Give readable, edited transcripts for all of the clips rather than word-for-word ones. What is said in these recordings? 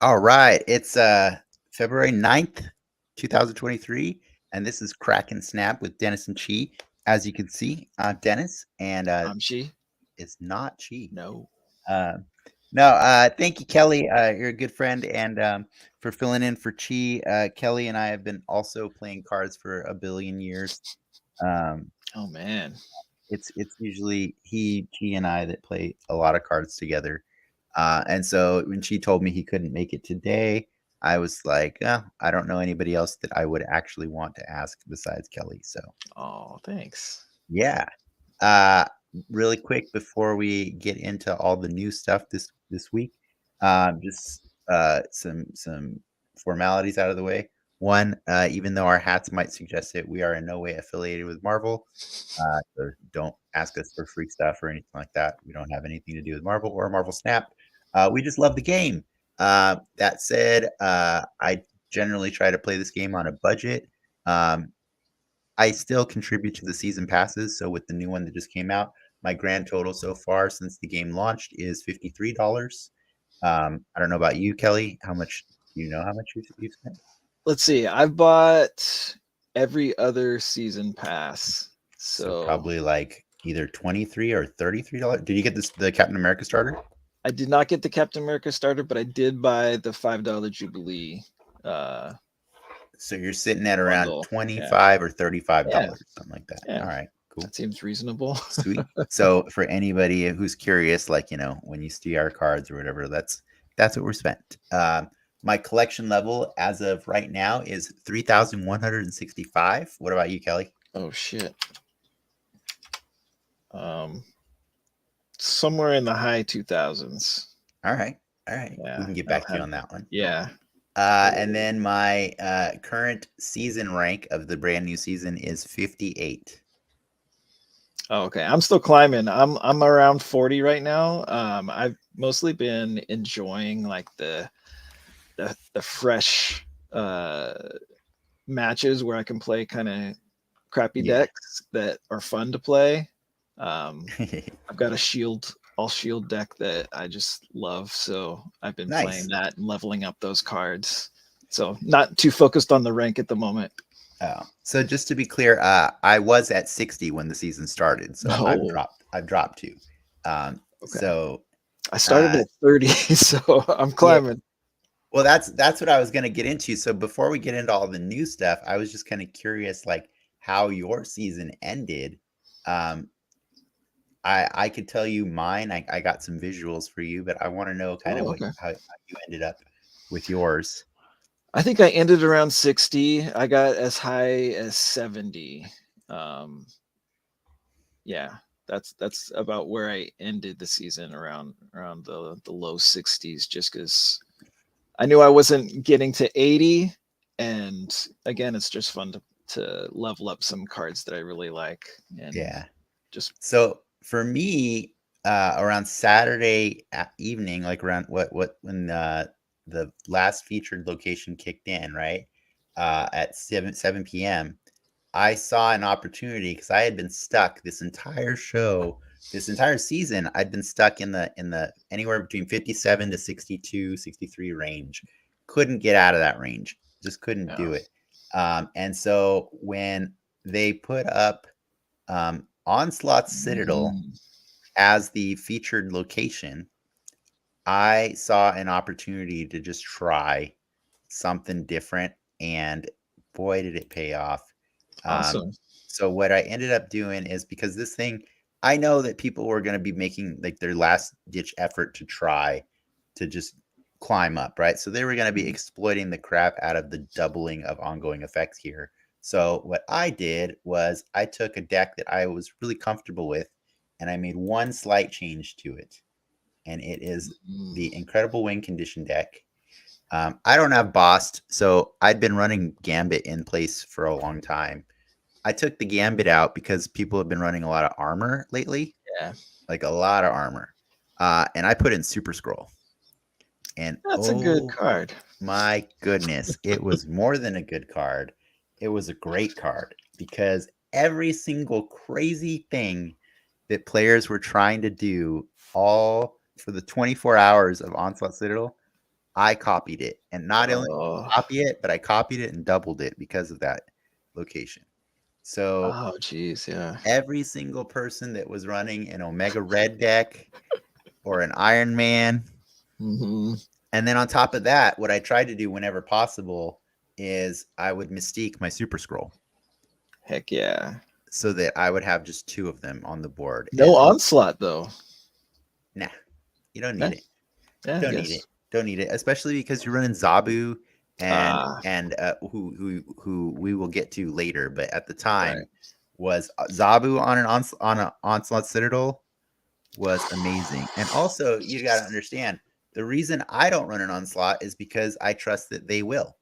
All right, it's February 9th, 2023, and this is Crack and Snap with Dennis and Chi. As you can see, Dennis, and She? it's not Chi. No. Uh, no, thank you, Kelly. You're a good friend, and for filling in for Chi. Kelly and I have been also playing cards for a billion years. Um, Oh man. it's usually Chi, and I that play a lot of cards together. And so when she told me he couldn't make it today, I was like, I don't know anybody else that I would actually want to ask besides Kelly. So Oh, thanks. yeah. Uh, really quick before we get into all the new stuff this week, just some formalities out of the way. One, even though our hats might suggest it, we are in no way affiliated with Marvel. So don't ask us for free stuff or anything like that. We don't have anything to do with Marvel or Marvel Snap. We just love the game. That said, I generally try to play this game on a budget. Um, I still contribute to the season passes. So with the new one that just came out, my grand total so far since the game launched is $53. I don't know about you, Kelly. How much do you know how much you've spent? Let's see. I've bought every other season pass. So So probably like either 23 or $33. Did you get the Captain America starter? I did not get the Captain America starter, but I did buy the $5 Jubilee uh So you're sitting at around bundle. Yeah. 25 or $35, Yeah. something like that. Yeah. All right, cool. That seems reasonable. Sweet. So for anybody who's curious, like, when you see our cards or whatever, that's what we're spent. My collection level as of right now is 3,165. What about you, Kelly? Oh shit. Um somewhere in the high 2000s. All right. All right. We Yeah. can get I'll back to you have on that one. yeah. And then my current season rank of the brand new season is 58. Oh, okay. I'm still climbing. I'm around 40 right now. I've mostly been enjoying like the fresh uh matches where I can play kind of crappy Yeah. decks that are fun to play. I've got a all shield deck that I just love, so I've been playing Nice. that and leveling up those cards. So not too focused on the rank at the moment. Oh, so just to be clear, I was at 60 when the season started, so I've No. dropped. I've dropped two. Okay. So I started uh, at 30, so I'm yeah. climbing. Well, that's what I was gonna get into. So before we get into all the new stuff, I was just kind of curious, like how your season ended. Um, I could tell you mine. I got some visuals for you, but I want to know kind of Oh, what okay. how you ended up with yours. I think I ended around 60. I got as high as 70. Um, yeah, that's about where I ended the season around the low 60s, just because I knew I wasn't getting to 80. And again, it's just fun to level up some cards that I really like and Yeah. just So for me, around Saturday evening, like around what when the last featured location kicked in, right? At 7 p.m. I saw an opportunity because I had been stuck this entire show, this entire season. I'd been stuck in the anywhere between 57 to 62, 63 range. Couldn't get out of that range. Just couldn't yeah. do it. And so when they put up Onslaught Citadel Mm. as the featured location, I saw an opportunity to just try something different, and boy, did it pay off. Um, Awesome. so what I ended up doing is because this thing, I know that people were going to be making like their last ditch effort to try to just climb up, right? So they were going to be exploiting the crap out of the doubling of ongoing effects here. So what I did was I took a deck that I was really comfortable with and I made one slight change to it. And it is Mm. the Incredible Wing Condition deck. I don't have Bost, so I'd been running Gambit in place for a long time. I took the Gambit out because people have been running a lot of armor lately, Yeah, like a lot of armor. And I put in Super Scroll. And that's a good oh card. my goodness, it was more than a good card. It was a great card because every single crazy thing that players were trying to do all for the 24 hours of Onslaught Citadel, I copied it, and not only Oh, copy it, but I copied it and doubled it because of that location. So oh, geez, yeah. every single person that was running an Omega Red deck or an Iron Man, Hmm. and then on top of that, what I tried to do whenever possible is I would Mystique my Super Scroll Heck yeah. so that I would have just 2 of them on the board. No And onslaught though. nah, you don't Yeah, need it. yeah, I Don't need it. guess. Don't need it, especially because you're running Zabu and Ah, who we will get to later, but at the right. time was Zabu on an Onslaught Citadel was amazing. And also, you got to understand the reason I don't run an Onslaught is because I trust that they will.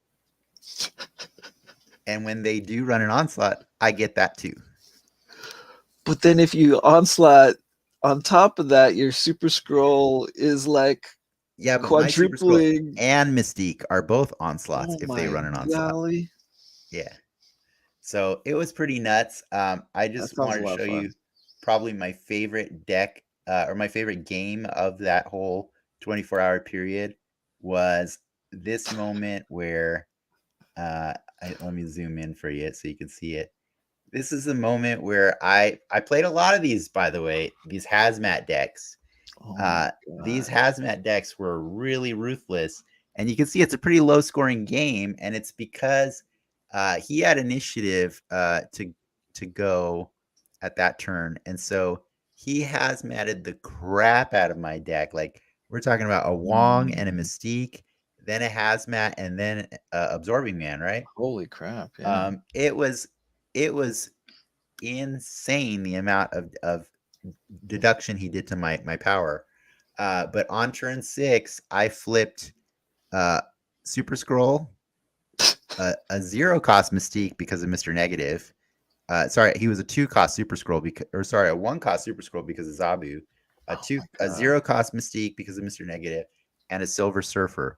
And when they do run an Onslaught, I get that too. But then if you onslaught on top of that, your super scroll is like Yeah, but my Super Scroll quadrupling. and Mystique are both Onslaughts Oh if they my run an Onslaught. golly. Yeah. So it was pretty nuts. I That just sounds a wanted to lot of show fun. you probably my favorite deck or my favorite game of that whole 24-hour period was this moment where let me zoom in for you so you can see it. This is the moment where I played a lot of these, by the way, these hazmat decks. Oh my These god. hazmat decks were really ruthless, and you can see it's a pretty low scoring game, and it's because he had initiative to go at that turn, and so he hazmatted the crap out of my deck. Like we're talking about a Wong and a Mm, Mystique, then a hazmat, and then absorbing man, right? holy crap, yeah. It was insane the amount of deduction he did to my power. But on turn 6, I flipped uh, Super Scroll, a 0 cost Mystique because of Mr. Negative. Sorry, he was a 2 cost Super Scroll because, or sorry, a 1 cost Super Scroll because of Zabu, Oh my a god. 0 cost Mystique because of Mr. Negative, and a Silver Surfer.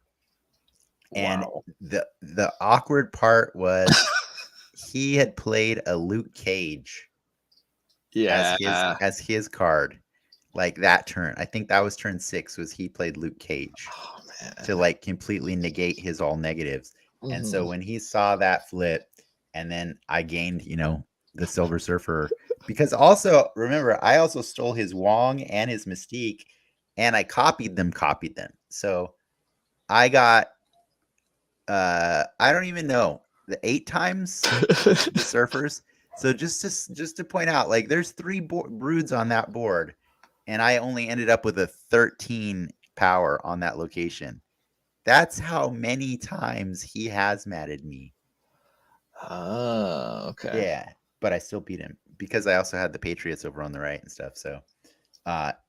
And Wow. the awkward part was he had played a Luke Cage Yeah. as his card, like that turn. I think that was turn 6 was he played Luke Cage Oh to man. like completely negate his all negatives. And so Hmm. when he saw that flip, and then I gained, the Silver Surfer because also remember I also stole his Wong and his Mystique, and I copied them. So I got I don't even know the 8 times the surfers. So just to point out, like there's 3 broods on that board, and I only ended up with a 13 power on that location. That's how many times he has matted me. Oh, okay. Yeah, but I still beat him because I also had the Patriots over on the right and stuff. So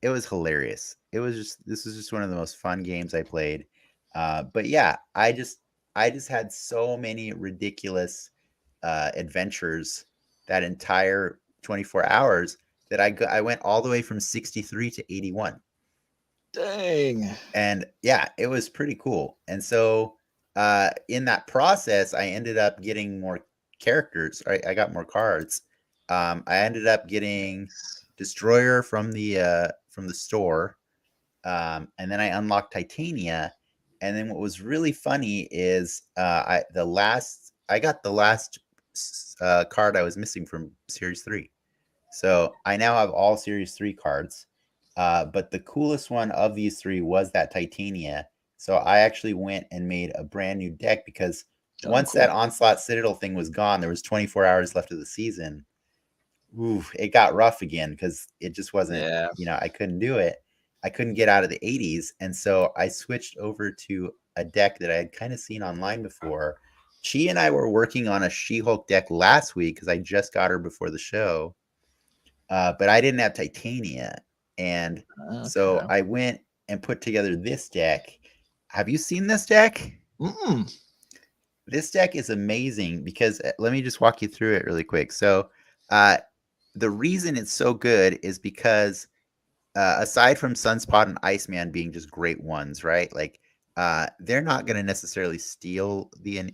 it was hilarious. This was just one of the most fun games I played. But yeah, I just had so many ridiculous adventures that entire 24 hours that I went all the way from 63 to 81. Dang. And yeah, it was pretty cool. And so in that process, I ended up getting more characters. I got more cards. I ended up getting Destroyer from the store, and then I unlocked Titania. And then what was really funny is I got the last card I was missing from Series 3. So I now have all Series 3 cards. But the coolest one of these 3 was that Titania. So I actually went and made a brand new deck because Oh, once that cool. Onslaught Citadel thing was gone, there was 24 hours left of the season. Ooh, it got rough again because it just wasn't, Yeah. I couldn't do it. I couldn't get out of the 80s. And so I switched over to a deck that I had kind of seen online before. Chi and I were working on a She-Hulk deck last week because I just got her before the show. But I didn't have Titania. And so Okay. I went and put together this deck. Have you seen this deck? Mm. This deck is amazing because let me just walk you through it really quick. So, uh, the reason it's so good is because aside from Sunspot and Iceman being just great ones, right? Like they're not going to necessarily steal the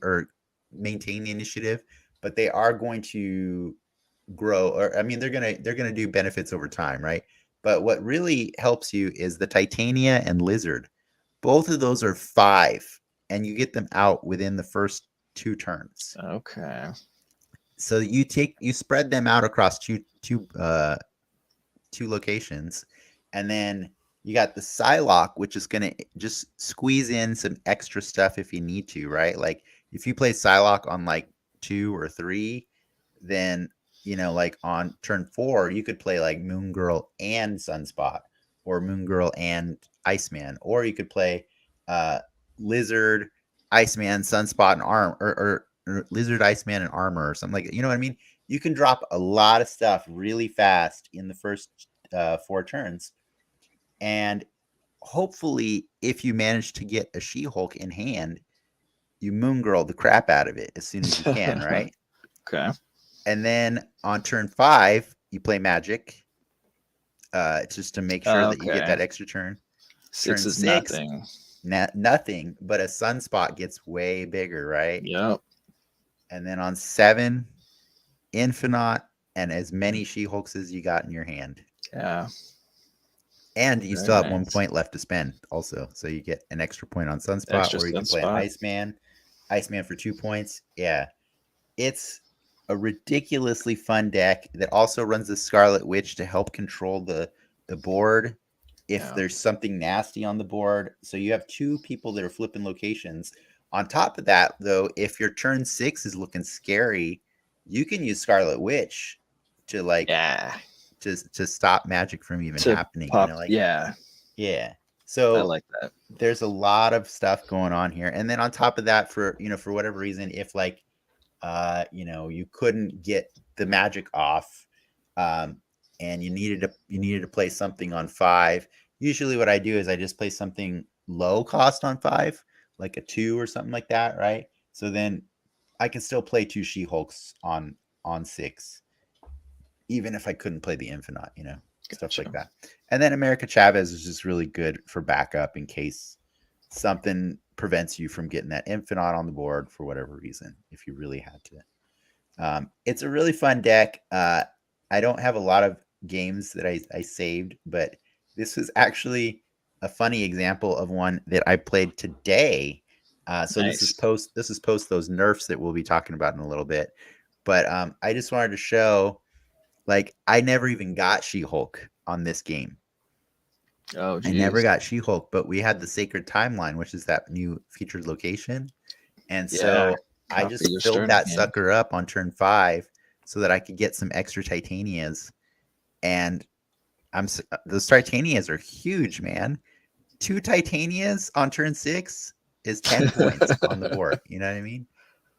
or maintain the initiative, but they are going to grow. Or I mean, they're gonna do benefits over time, right? But what really helps you is the Titania and Lizard. Both of those are 5, and you get them out within the first 2 turns. Okay. So you spread them out across two locations, and then you got the Psylocke, which is gonna just squeeze in some extra stuff if you need to, right? Like if you play Psylocke on like 2 or 3, then like on turn 4, you could play like Moon Girl and Sunspot, or Moon Girl and Iceman, or you could play uh Lizard, Iceman, Sunspot, and Arm, or Lizard, Iceman, and Armor, or something like that. You know what I mean? You can drop a lot of stuff really fast in the first 4 turns, and hopefully, if you manage to get a She-Hulk in hand, you Moon Girl the crap out of it as soon as you can, right? Okay. And then on turn 5, you play Magik, just to make sure that you get Okay. that extra turn. 6 Turn is 6, nothing. nothing, but a Sunspot gets way bigger, right? Yep. And then on 7, Infinaut, and as many She-Hulks as you got in your hand. Yeah. And you Very still have 1 nice. point left to spend also. So you get an extra point on Sunspot, Extra or you can play an Sunspot. Iceman for 2 points. Yeah. It's a ridiculously fun deck that also runs the Scarlet Witch to help control the board if Yeah. there's something nasty on the board. So you have 2 people that are flipping locations. On top of that, though, if your turn 6 is looking scary, you can use Scarlet Witch to Yeah. to stop magic from even To happening. pop. Yeah. Yeah. I So like that. there's a lot of stuff going on here, and then on top of that, for for whatever reason, if you couldn't get the magic off, and you needed to play something on 5. Usually what I do is I just play something low cost on 5, like a 2 or something like that, right? So then I can still play 2 She-Hulks on 6, even if I couldn't play the Infinaut, stuff Gotcha. like that. And then America Chavez is just really good for backup in case something prevents you from getting that Infinaut on the board for whatever reason, if you really had to. It's a really fun deck. I don't have a lot of games that I saved, but this was actually a funny example of one that I played today. So Nice. this is post those nerfs that we'll be talking about in a little bit. But I just wanted to show, like, I never even got She-Hulk on this game. Oh, I never geez. got She-Hulk, but we had the Sacred Timeline, which is that new featured location. And Yeah. so I Copy just your filled starting that hand. sucker up on turn 5 so that I could get some extra Titanias. And those Titanias are huge, man. 2 Titanias on turn 6 is 10 points on the board. You know what I mean?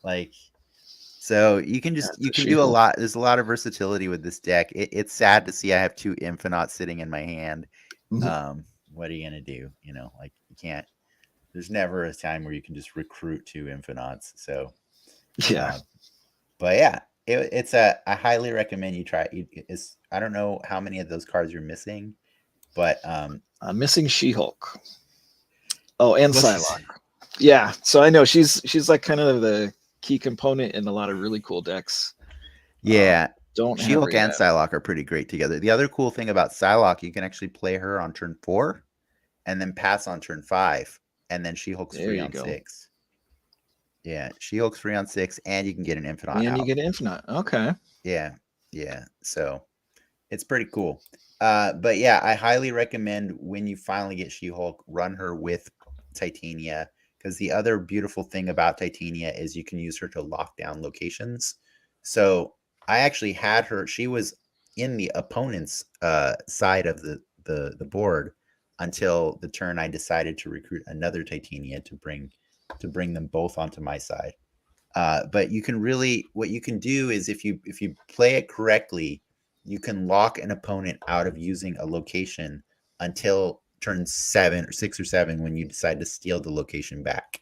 Like, so you can That's a do a She-Hulk. lot. There's a lot of versatility with this deck. It's sad to see I have 2 Infinauts sitting in my hand. What are you gonna do? Like, you can't. There's never a time where you can just recruit 2 Infinauts. So, Yeah. uh, but yeah, I highly recommend you try it. I don't know how many of those cards you're missing, but I'm missing She-Hulk. Oh, and well, she's Psylocke. Yeah. So I know she's like kind of the key component in a lot of really cool decks. yeah. Don't have her She-Hulk and yet. Psylocke are pretty great together. The other cool thing about Psylocke, you can actually play her on turn 4 and then pass on turn 5, and then She-Hulk's There free you on go. 6. Yeah, She-Hulk's free on 6, and you can get an Infinaut And you out. get Infinaut. Okay. Yeah, yeah. So it's pretty cool. But yeah, I highly recommend, when you finally get She-Hulk, run her with Titania, because the other beautiful thing about Titania is you can use her to lock down locations. So I actually had her. She was in the opponent's side of the board until the turn I decided to recruit another Titania to bring them both onto my side. But what you can do is, if you play it correctly, you can lock an opponent out of using a location until turn 7 or 6 or 7, when you decide to steal the location back.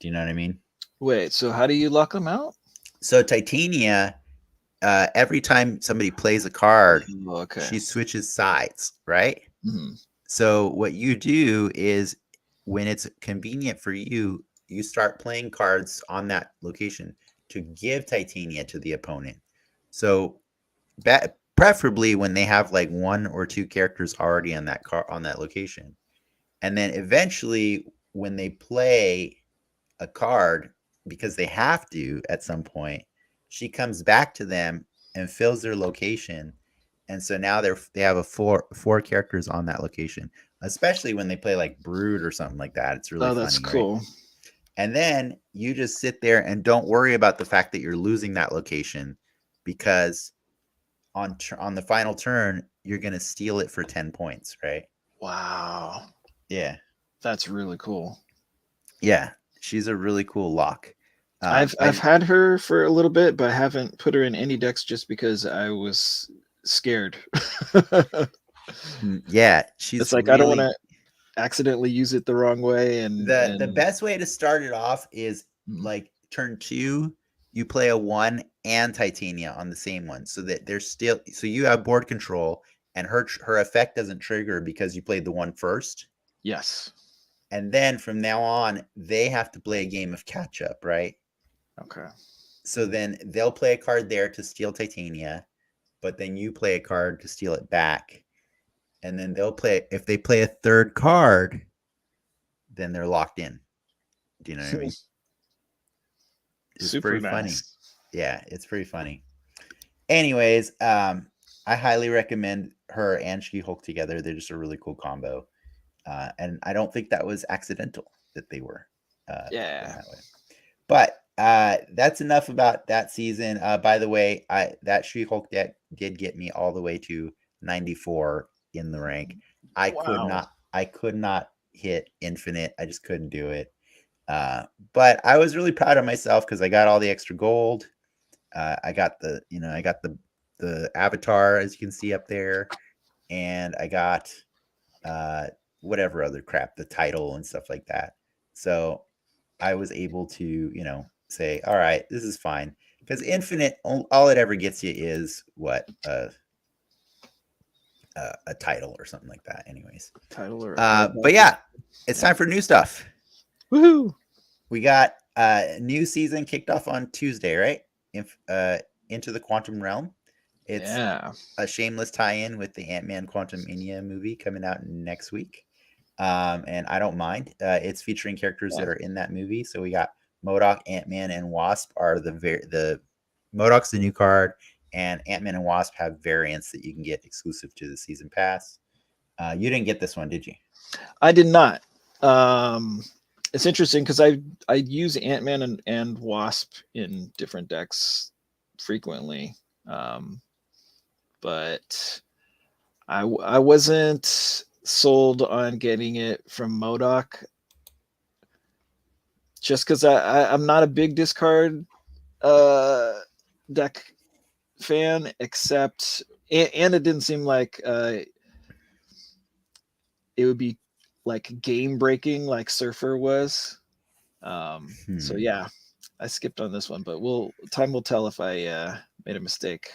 Do you know what I mean? Wait, so how do you lock them out? So Titania, every time somebody plays a card, Okay. she switches sides, right? Mhm. So what you do is, when it's convenient for you, you start playing cards on that location to give Titania to the opponent. So preferably when they have like 1 or 2 characters already on that location. And then eventually, when they play a card, because they have to at some point, she comes back to them and fills their location. And so now they have a four characters on that location, especially when they play like Brood or something like that. It's really Oh, that's funny, right? cool. And then you just sit there and don't worry about the fact that you're losing that location, because on the final turn you're going to steal it for 10 points, right? Wow. Yeah. That's really cool. Yeah, she's a really cool lock. I've had her for a little bit, but I haven't put her in any decks just because I was scared. Yeah, she's It's like really, I don't want to accidentally use it the wrong way, the best way to start it off is like turn 2, you play a 1 and Titania on the same one, so that there's still, so you have board control, and her effect doesn't trigger because you played the 1 first. Yes. And then from now on, they have to play a game of catch up, right? Okay. So then they'll play a card there to steal Titania, but then you play a card to steal it back. And then they'll play, if they play a third card, then they're locked in. Do you know what I mean? It's Super pretty nice. funny. Yeah, it's pretty funny. Anyways, I highly recommend her and She-Hulk together. They're just a really cool combo. And I don't think that was accidental that they were Yeah. that way. But that's enough about that season. By the way, that She-Hulk deck did get me all the way to 94 in the rank. I could not hit Infinite. I just couldn't do it. But I was really proud of myself because I got all the extra gold. I got the avatar, as you can see up there, and I got whatever other crap, the title and stuff like that. So I was able to, say, all right, this is fine. Because Infinite, all it ever gets you is what? A title or something like that, anyways. Title or but yeah, it's time for new stuff. Woohoo! We got a new season kicked off on Tuesday, right? Into the Quantum Realm. It's a shameless tie-in with the Ant-Man Quantumania movie coming out next week. And I don't mind. It's featuring characters that are in that movie. So we got MODOK, Ant-Man, and Wasp are the MODOK's the new card, and Ant-Man and Wasp have variants that you can get exclusive to the season pass. You didn't get this one, did you? I did not. It's interesting because I use Ant-Man and Wasp in different decks frequently, but I wasn't sold on getting it from MODOK just because I'm not a big discard deck fan, except and it didn't seem like it would be like game breaking like Surfer was. So yeah, I skipped on this one, but time will tell if I made a mistake.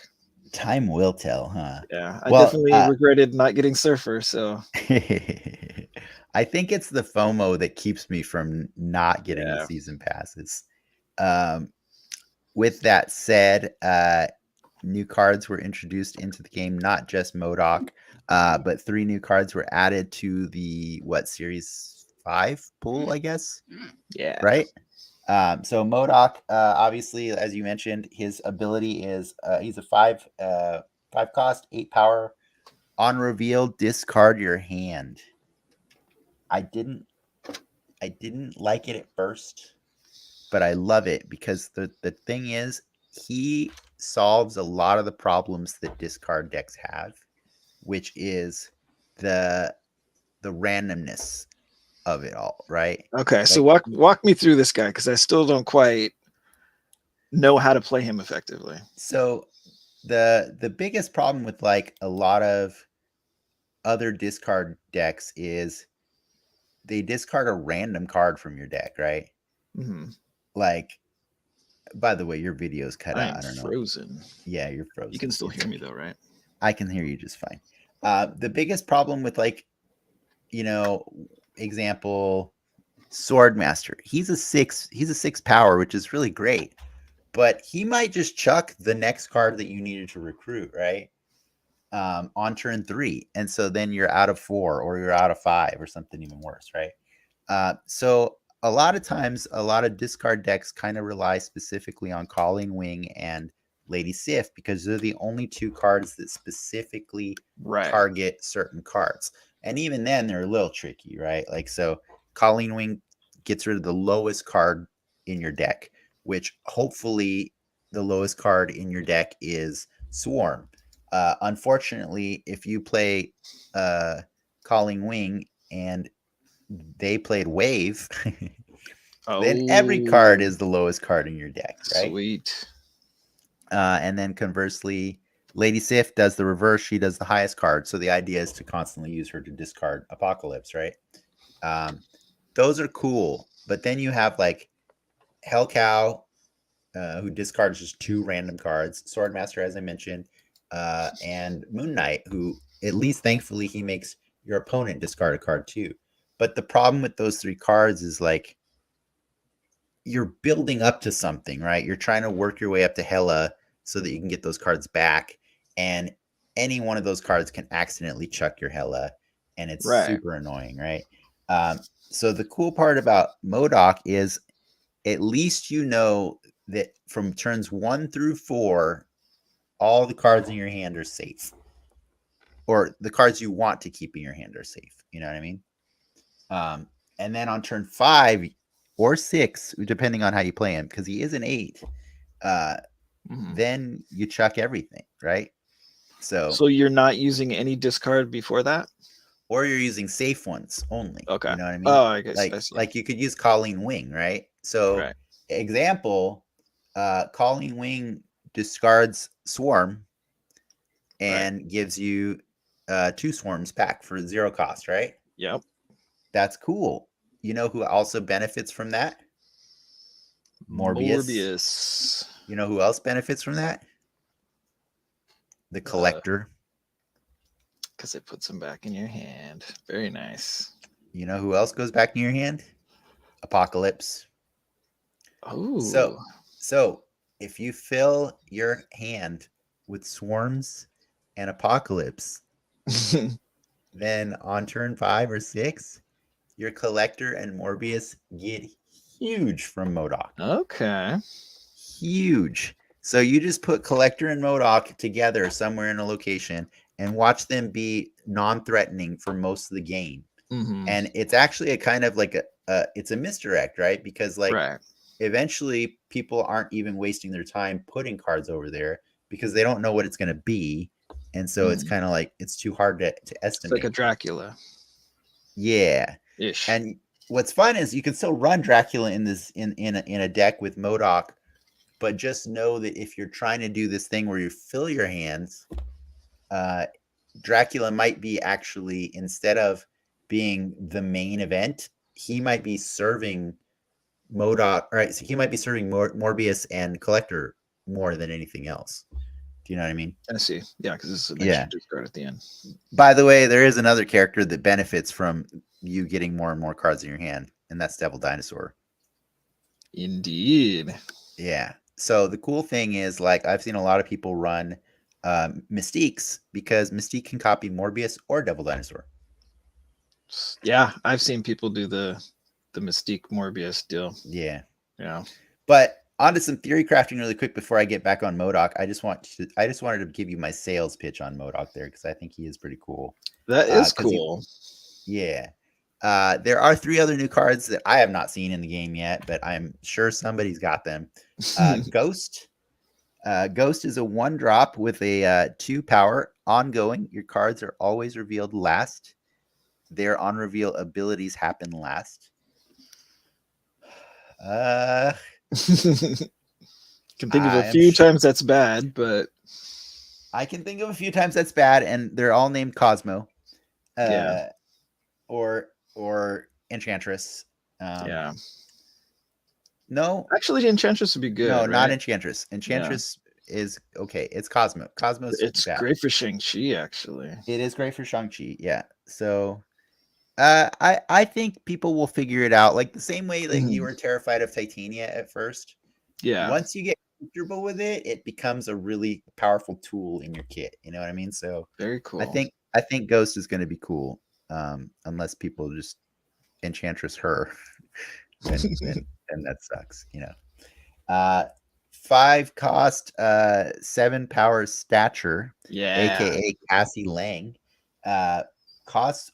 Time will tell, huh? Yeah, I definitely regretted not getting Surfer. So I think it's the FOMO that keeps me from not getting the season passes. With that said, new cards were introduced into the game, not just MODOK, but 3 new cards were added to the Series 5 pool, I guess. Yeah. Right? So MODOK, obviously, as you mentioned, his ability is he's a 5 cost, 8 power. On reveal, discard your hand. I didn't like it at first, but I love it because the thing is, he solves a lot of the problems that discard decks have, which is the randomness of it all, right? Okay, so walk me through this guy because I still don't quite know how to play him effectively. So the biggest problem with like a lot of other discard decks is they discard a random card from your deck, right? Mm-hmm. Like, by the way, your video's cut out. I don't know. Frozen. Yeah, you're frozen. You can still hear me though, right? I can hear you just fine. The biggest problem with like, example, Swordmaster. He's a 6 power, which is really great. But he might just chuck the next card that you needed to recruit, right? on turn 3, and so then you're out of 4 or you're out of 5 or something even worse, right? So a lot of times, a lot of discard decks kind of rely specifically on Calling Wing and Lady Sif because they're the only 2 cards that specifically target certain cards. And even then, they're a little tricky, right? Like, so Calling Wing gets rid of the lowest card in your deck, which hopefully the lowest card in your deck is Swarm. Unfortunately, if you play Calling Wing and they played Wave, then every card is the lowest card in your deck, right? Sweet. And then conversely, Lady Sif does the reverse. She does the highest card. So the idea is to constantly use her to discard Apocalypse, right? Those are cool. But then you have like Hell Cow, who discards just 2 random cards. Swordmaster, as I mentioned, and Moon Knight, who at least thankfully he makes your opponent discard a card too. But the problem with those 3 cards is like you're building up to something, right? You're trying to work your way up to Hela so that you can get those cards back. And any one of those cards can accidentally chuck your Hela, and it's super annoying, right? So the cool part about MODOK is at least you know that from turns 1 through 4, all the cards in your hand are safe. Or the cards you want to keep in your hand are safe. You know what I mean? And then on turn 5 or 6, depending on how you play him, because he is an 8, then you chuck everything, right? So you're not using any discard before that? Or you're using safe ones only. Okay. You know what I mean? Oh, I guess. Like you could use Calling Wing, right? So example, Calling Wing discards Swarm and gives you 2 swarms back for 0 cost, right? Yep. That's cool. You know who also benefits from that? Morbius. You know who else benefits from that? The Collector. Because it puts them back in your hand. Very nice. You know who else goes back in your hand? Apocalypse. Oh. So if you fill your hand with Swarms and Apocalypse, then on turn 5 or 6, your Collector and Morbius get huge from MODOK. Okay. Huge. So you just put Collector and MODOK together somewhere in a location and watch them be non-threatening for most of the game. And it's actually a kind of like it's a misdirect, right? Because like eventually people aren't even wasting their time putting cards over there because they don't know what it's going to be. And so it's kind of like it's too hard to estimate. It's like a Dracula. Yeah. Ish. And what's fun is you can still run Dracula in this in a deck with MODOK, but just know that if you're trying to do this thing where you fill your hands, Dracula might be actually, instead of being the main event, he might be serving MODOK, right? So he might be serving Morbius and Collector more than anything else. Do you know what I mean? I see. Yeah, because this is an extra discard at the end. By the way, there is another character that benefits from you getting more and more cards in your hand, and that's Devil Dinosaur. Indeed. Yeah. So the cool thing is, like, I've seen a lot of people run Mystiques because Mystique can copy Morbius or Devil Dinosaur. Yeah, I've seen people do the Mystique Morbius deal. Yeah. Yeah. But onto some theory crafting really quick before I get back on MODOK. I just wanted to give you my sales pitch on MODOK there because I think he is pretty cool. That is cool. Yeah. There are 3 other new cards that I have not seen in the game yet, but I'm sure somebody's got them. Ghost. Ghost is a 1-drop with a 2 power ongoing. Your cards are always revealed last. Their on reveal abilities happen last. Can think of a few times that's bad, but I can think of a few times that's bad, and they're all named Cosmo. Or Enchantress. No, actually, Enchantress would be good. No, not Enchantress. Enchantress is okay. It's Cosmo. Cosmo's bad. Great for Shang-Chi, actually. It is great for Shang-Chi. Yeah. So, I think people will figure it out. Like the same way that you were terrified of Titania at first. Yeah. Once you get comfortable with it, it becomes a really powerful tool in your kit. You know what I mean? So Very cool. I think Ghost is going to be cool, unless people just Enchantress her, then that sucks. You know. 5 cost, 7 power stature, Yeah. aka Cassie Lang. Uh, cost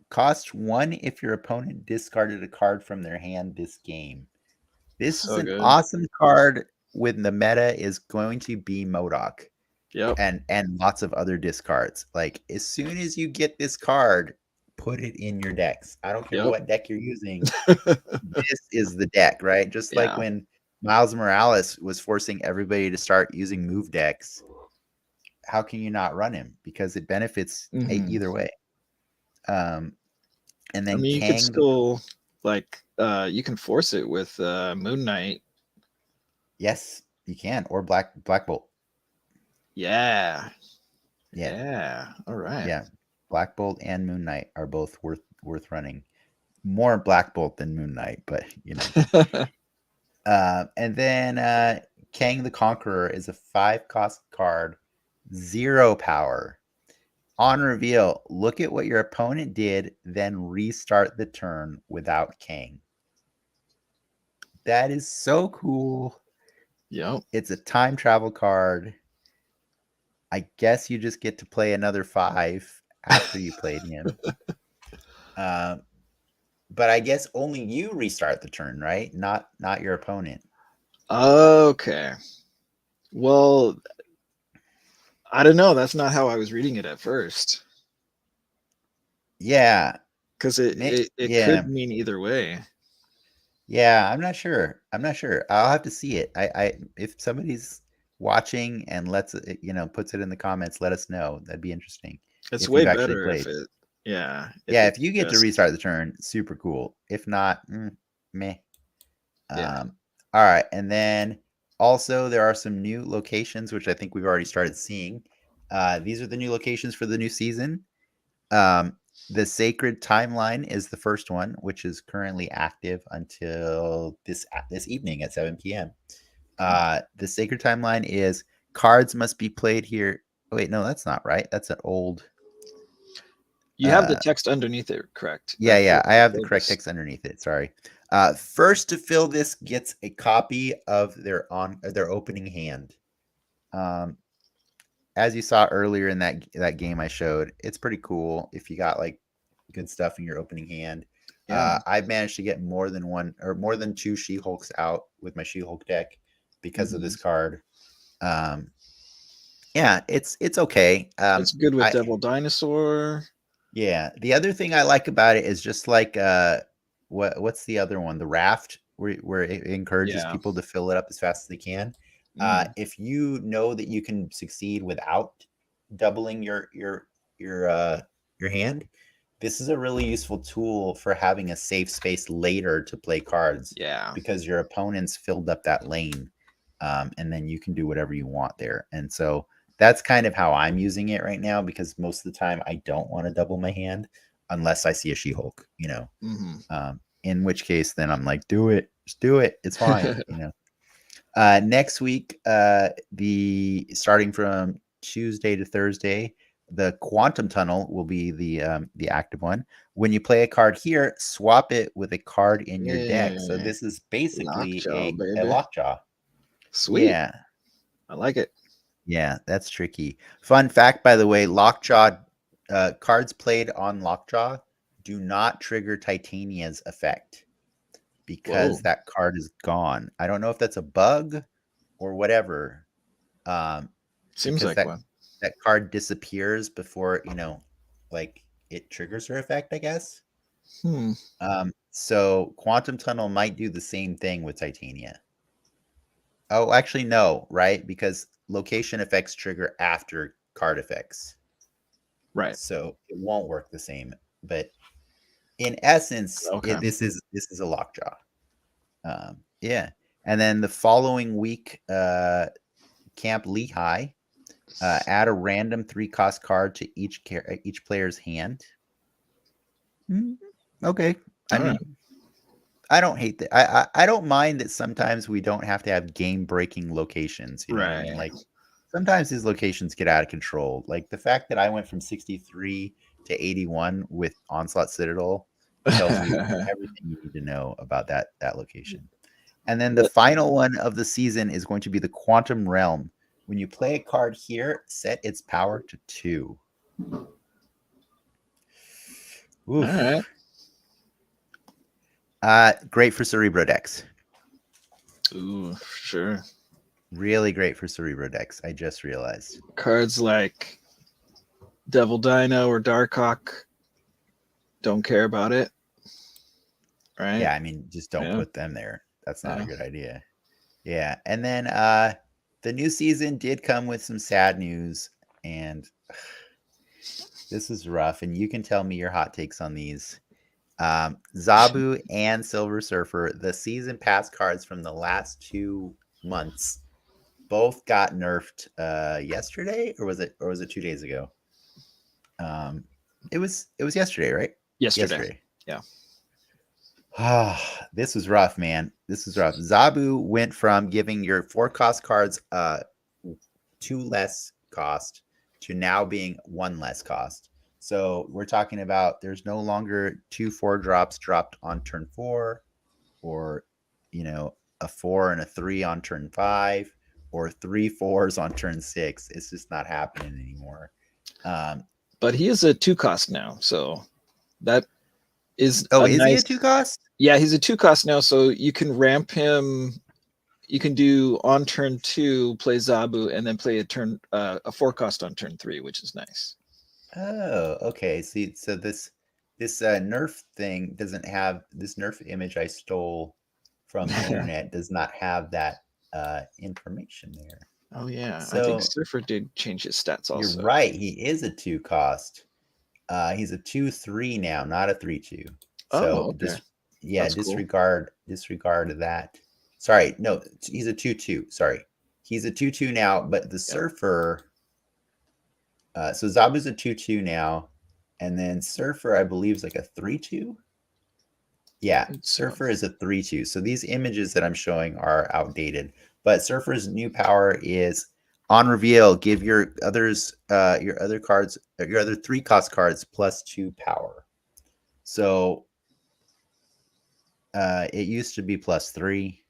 cost 1 if your opponent discarded a card from their hand this game. This is So an good. awesome card when the meta is going to be MODOK Yep. and lots of other discards. Like as soon as you get this card, put it in your decks. I don't care Yep. what deck you're using. This is the deck, right? Just like Yeah. when Miles Morales was forcing everybody to start using move decks. How can you not run him? Because it benefits Hmm. either way. And I then mean, you could Kang, still like you can force it with Moon Knight. yes, you can, or Black Bolt. Yeah. Yeah, Yeah. All right. yeah. Black Bolt and Moon Knight are both worth running. More Black Bolt than Moon Knight, but you know. And then Kang the Conqueror is a 5 cost card, 0 power. On reveal, look at what your opponent did, then restart the turn without Kang. That is so cool. Yep. It's a time travel card. I guess you just get to play another 5 after you played him. But I guess only you restart the turn, right? Not your opponent. Okay. Well, I don't know. That's not how I was reading it at first. Yeah. Because it Yeah. could mean either way. Yeah, I'm not sure. I'm not sure. I'll have to see it. I if somebody's watching and lets it, puts it in the comments, let us know. That'd be interesting It's if way you've actually better if played. it, yeah, if Yeah, it's if you get to just, restart the turn, super cool. If not, meh. yeah. Um, all right, and then also there are some new locations which I think we've already started seeing. These are the new locations for the new season. Um, the Sacred Timeline is the first one, which is currently active until this evening at 7 p.m. The Sacred Timeline is cards must be played here. Oh, wait, no, that's not right. That's an old. You have the Uh, text underneath it, correct? yeah, yeah, I To have the fill correct this. text underneath it. Sorry. First to fill this gets a copy of their opening hand. Um, as you saw earlier in that game I showed, it's pretty cool if you got like good stuff in your opening hand. Yeah. I've managed to get more than one or more than 2 She-Hulks out with my She-Hulk deck because of Hmm. this card. Um, yeah, it's okay. It's good with I Devil Dinosaur. Yeah, the other thing I like about it is just like what's the other one? The raft where it encourages Yeah. people to fill it up as fast as they can. Mm. If you know that you can succeed without doubling your hand, this is a really useful tool for having a safe space later to play cards Yeah. because your opponent's filled up that lane, and then you can do whatever you want there. And so that's kind of how I'm using it right now because most of the time I don't want to double my hand unless I see a She-Hulk, Hmm. in which case then I'm like, do it, just do it. It's fine. Next week, the starting from Tuesday to Thursday, the Quantum Tunnel will be the active one. When you play a card here, swap it with a card in your deck. So Yeah. this is basically Lockjaw, a baby. lockjaw. Sweet. Yeah. I like it. Yeah, that's tricky. Fun fact, by the way, Lockjaw cards played on Lockjaw do not trigger Titania's effect because Whoa. that card is gone. I don't know if that's a bug or whatever, Seems because like one. that card disappears before like it triggers her effect. I guess. Hmm. So Quantum Tunnel might do the same thing with Titania. Oh, actually, no, right? Because location effects trigger after card effects. Right. So it won't work the same. But in essence, Okay. this is a lockjaw. Yeah, and then the following week, Camp Lehigh, add a random 3 cost card to each player's hand. Okay, I All right. mean, I don't hate that. I don't mind that sometimes we don't have to have game-breaking locations, you know what I mean? Right. Like, sometimes these locations get out of control. Like, the fact that I went from 63 to 81 with Onslaught Citadel tells you everything you need to know about that location. And then the But final one of the season is going to be the Quantum Realm. When you play a card here, set its power to 2. all right. Great for Cerebro decks. Ooh, sure. Really great for Cerebro decks. I just realized. Cards like Devil Dino or Darkhawk don't care about it. Right? Yeah, I mean, just don't Yeah. put them there. That's not a Yeah. good idea. Yeah, and then the new season did come with some sad news, and this is rough. And you can tell me your hot takes on these. Zabu and Silver Surfer, the season pass cards from the last 2 months, both got nerfed yesterday, or was it 2 days ago? It was yesterday, right? Yesterday. Yeah. This was rough, man. This was rough. Zabu went from giving your 4-cost cards 2 less cost to now being 1 less cost. So we're talking about there's no longer 2 4-drops dropped on turn 4, or a 4 and a 3 on turn 5, or 3 4s on turn 6. It's just not happening anymore. But he is a 2-cost now, so that is is he a 2-cost? Yeah, he's a 2-cost now, so you can ramp him. You can do on turn 2 play Zabu and then play a 4-cost on turn 3, which is nice. Oh, okay. See, so this nerf thing doesn't have this nerf image I stole from the internet does not have that information there. Oh yeah, So, I think Surfer did change his stats also. You're right. He is a 2-cost. He's a 2/3 now, not a 3/2. So okay. disregard that. Sorry, no, he's a 2/2. Sorry, he's a 2/2 now. But the Surfer. So Zabu's a 2/2 now, and then Surfer, I believe, is like a 3/2. Yeah, Surfer is a 3/2. So these images that I'm showing are outdated. But Surfer's new power is on reveal, give your other cards, your other 3-cost cards +2 power. So it used to be +3,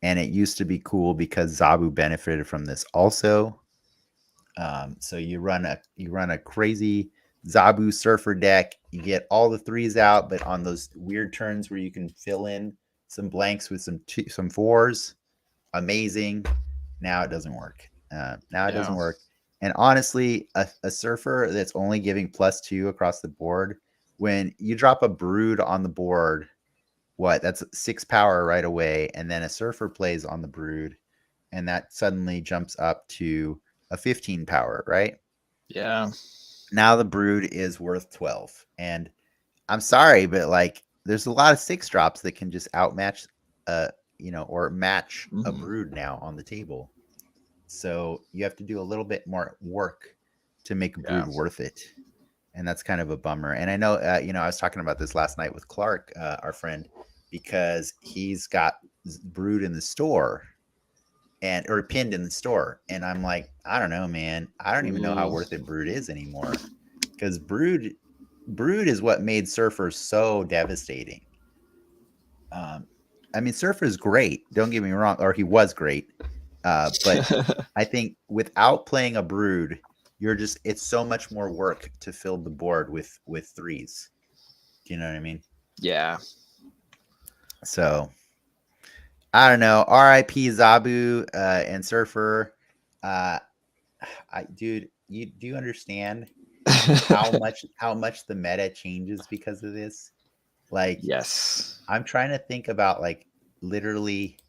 and it used to be cool because Zabu benefited from this also. So you run a crazy Zabu Surfer deck. You get all the 3s out, but on those weird turns where you can fill in some blanks with some 4s, amazing. Now it doesn't work. Doesn't work. And honestly, a Surfer that's only giving +2 across the board, when you drop a Brood on the board, that's 6 power right away, and then a Surfer plays on the Brood, and that suddenly jumps up to a 15 power, right? Yeah. Now the Brood is worth 12. And I'm sorry, but like there's a lot of 6-drops that can just outmatch or match a Brood now on the table. So you have to do a little bit more work to make a Brood worth it. And that's kind of a bummer. And I know I was talking about this last night with Clark, our friend, because he's got Brood in the store, or pinned in the store, and I'm like, I don't know, man. I don't even know how worth it Brood is anymore, because Brood is what made Surfer so devastating. I mean, Surfer's great. Don't get me wrong, or he was great. But I think without playing a Brood, it's so much more work to fill the board with 3s. Do you know what I mean? Yeah. So I don't know. R.I.P. Zabu and Surfer. Dude, do you understand how much the meta changes because of this? Like, yes, I'm trying to think about like literally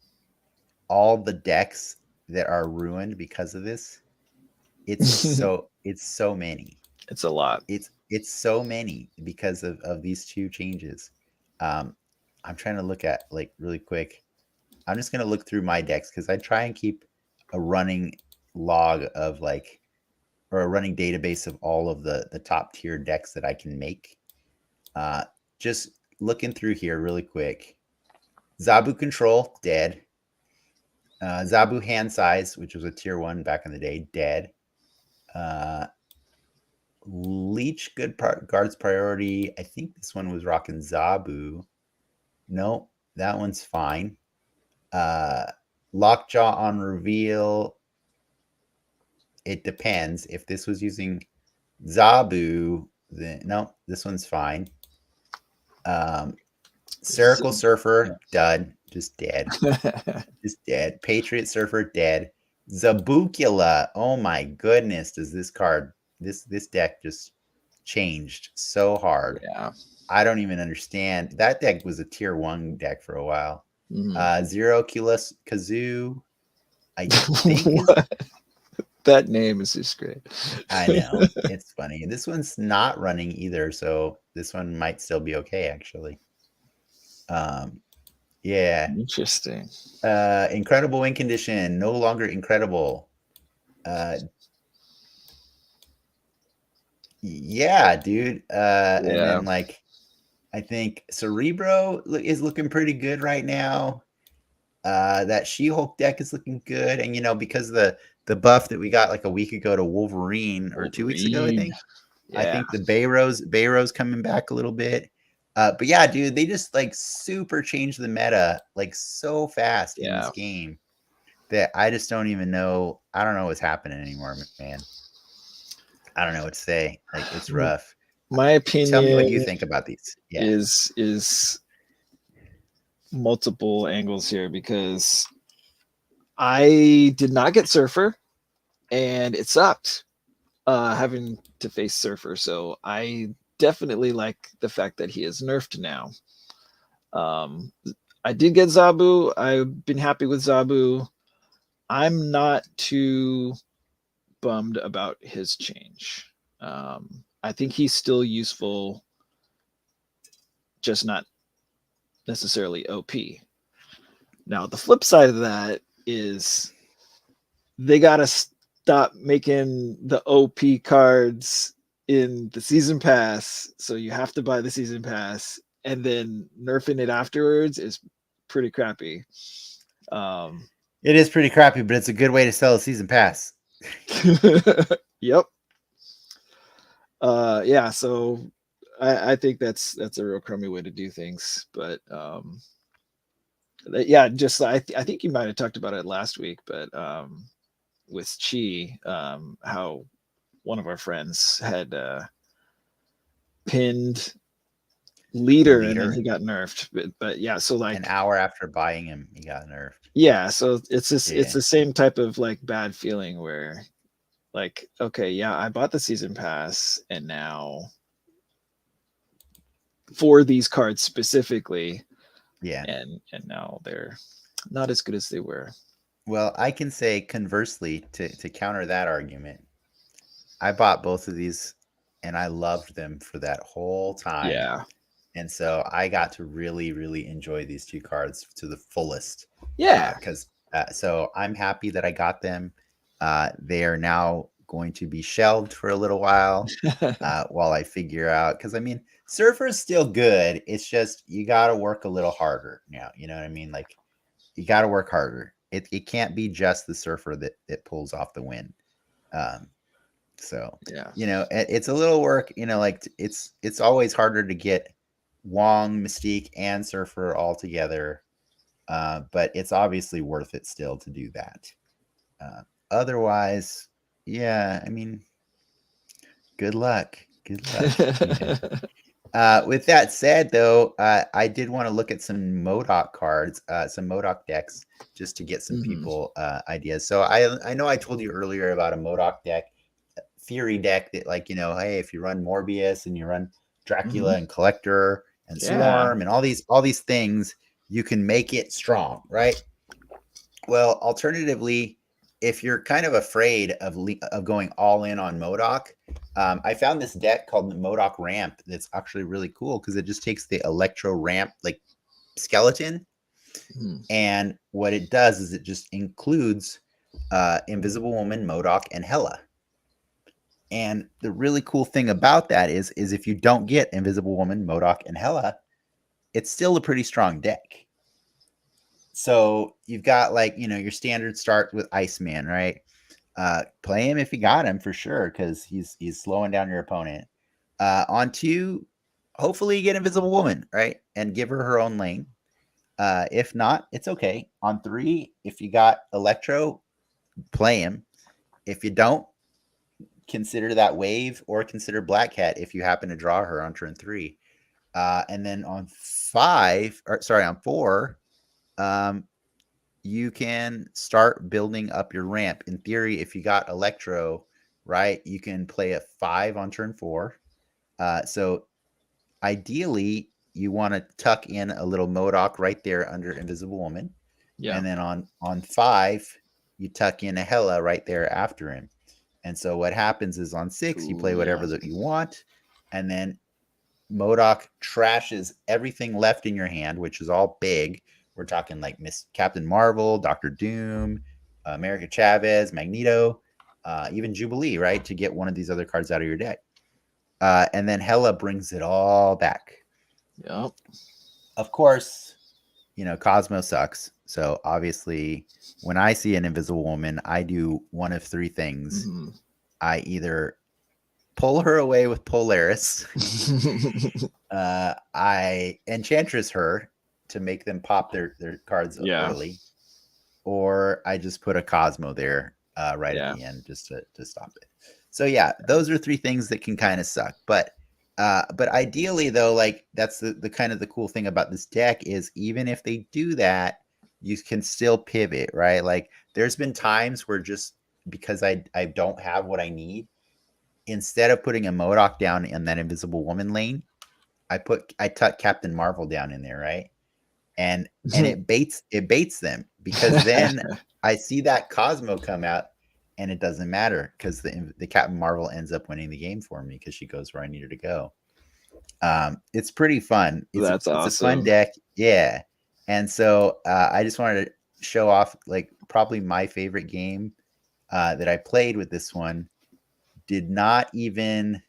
all the decks that are ruined because of this. It's so many. It's a lot. It's so many because of these 2 changes. I'm trying to look at like really quick. I'm just going to look through my decks because I try and keep a running log of or a running database of all of the top tier decks that I can make. Just looking through here really quick. Zabu Control, dead. Zabu Hand Size, which was a tier 1 back in the day, dead. Leech Guards Priority. I think this one was rocking Zabu. No, that one's fine. Lockjaw on Reveal. It depends. If this was using Zabu, then no, this one's fine. Circle Surfer, dud, just dead. Just dead. Patriot Surfer, dead. Zabucula, oh my goodness, does this card, this deck just changed so hard. Yeah. I don't even understand. That deck was a tier 1 deck for a while. Mhm. Zero Kazoo, I think that name is just great. I know. It's funny. This one's not running either, so this one might still be okay, actually. Yeah. Interesting. Incredible Win Condition, no longer incredible. Yeah, dude. And then, like, I think Cerebro is looking pretty good right now. That She-Hulk deck is looking good. And, you know, because the buff that we got like a week ago to Wolverine, or 2 weeks ago, I think. Yeah. I think the Bayros coming back a little bit. But yeah, dude, they just like super changed the meta like so fast in this game that I just don't even know. I don't know what's happening anymore, man. I don't know what to say. Like, it's rough. My opinion. Tell me what you think about these. Yeah. Is multiple angles here, because I did not get Surfer, and it sucked having to face Surfer. So I definitely like the fact that he is nerfed now. I did get Zabu. I've been happy with Zabu. I'm not too bummed about his change. I think he's still useful, just not necessarily OP. Now, the flip side of that is they got to stop making the OP cards in the season pass. So you have to buy the season pass, and then nerfing it afterwards is pretty crappy. It is pretty crappy, but it's a good way to sell a season pass. Yep. Yeah, so I think that's a real crummy way to do things. But yeah, just I think you might have talked about it last week, but with Chi, how one of our friends had pinned leader, and then he got nerfed. But yeah, so like an hour after buying him, he got nerfed. Yeah, so it's just it's the same type of like bad feeling where, like, okay, yeah, I bought the season pass, and now for these cards specifically, and now they're not as good as they were. Well, I can say conversely, to counter that argument, I bought both of these and I loved them for that whole time. Yeah. And so I got to really, really enjoy these two cards to the fullest. Yeah. Because so I'm happy that I got them. They are now going to be shelved for a little while I figure out. Because I mean, Surfer is still good. It's just you got to work a little harder now. You know what I mean? Like, you got to work harder. It can't be just the Surfer that pulls off the win. So yeah, you know, it's a little work. You know, like it's always harder to get Wong, Mystique, and Surfer all together. But it's obviously worth it still to do that. Otherwise, yeah, I mean, good luck. Good luck. With that said, though, I did want to look at some MODOK cards, some MODOK decks, just to get some people ideas. So I know I told you earlier about a MODOK deck, theory deck that, like, you know, hey, if you run Morbius and you run Dracula and Collector and Swarm and all these things, you can make it strong, right? Well, alternatively, if you're kind of afraid of going all in on MODOK, I found this deck called the MODOK Ramp that's actually really cool because it just takes the Electro Ramp like skeleton, and what it does is it just includes Invisible Woman, MODOK, and Hela. And the really cool thing about that is if you don't get Invisible Woman, MODOK, and Hela, it's still a pretty strong deck. So you've got like, your standard start with Iceman, right? Play him if you got him for sure, because he's slowing down your opponent. On 2, hopefully you get Invisible Woman, right? And give her own lane. If not, it's okay. On 3, if you got Electro, play him. If you don't, consider that wave, or consider Black Cat if you happen to draw her on turn 3. And then on 4, you can start building up your ramp. In theory, if you got Electro, right, you can play a 5 on turn 4. So ideally, you want to tuck in a little MODOK right there under Invisible Woman. Yeah. And then on 5, you tuck in a Hela right there after him. And so what happens is on 6, you play whatever that you want, and then MODOK trashes everything left in your hand, which is all big. We're talking like Miss Captain Marvel, Doctor Doom, America Chavez, Magneto, even Jubilee, right? To get one of these other cards out of your deck. And then Hela brings it all back. Yep. Of course, Cosmo sucks. So obviously, when I see an Invisible Woman, I do one of 3 things. Mm-hmm. I either pull her away with Polaris. I Enchantress her to make them pop their cards early. Or I just put a Cosmo there right at the end just to stop it. So yeah, those are 3 things that can kind of suck. But ideally though, like that's the kind of the cool thing about this deck is even if they do that, you can still pivot, right? Like there's been times where just because I don't have what I need, instead of putting a MODOK down in that Invisible Woman lane, I tuck Captain Marvel down in there, right? And it baits them, because then I see that Cosmo come out and it doesn't matter because the Captain Marvel ends up winning the game for me because she goes where I need her to go. It's pretty fun. It's awesome. It's a fun deck. Yeah. And so I just wanted to show off like probably my favorite game that I played with this one. Did not even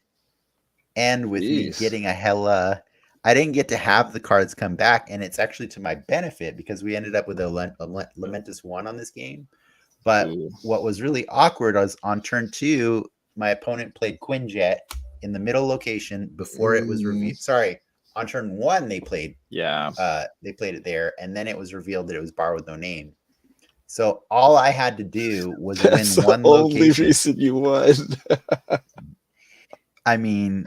end with me getting a Hela. I didn't get to have the cards come back, and it's actually to my benefit because we ended up with a Lamentus 1 on this game. But what was really awkward was on turn 2, my opponent played Quinjet in the middle location before it was revealed. Sorry, on turn 1 they played. They played it there, and then it was revealed that it was Bar with No Name. So all I had to do was win one location. Only reason you won. I mean,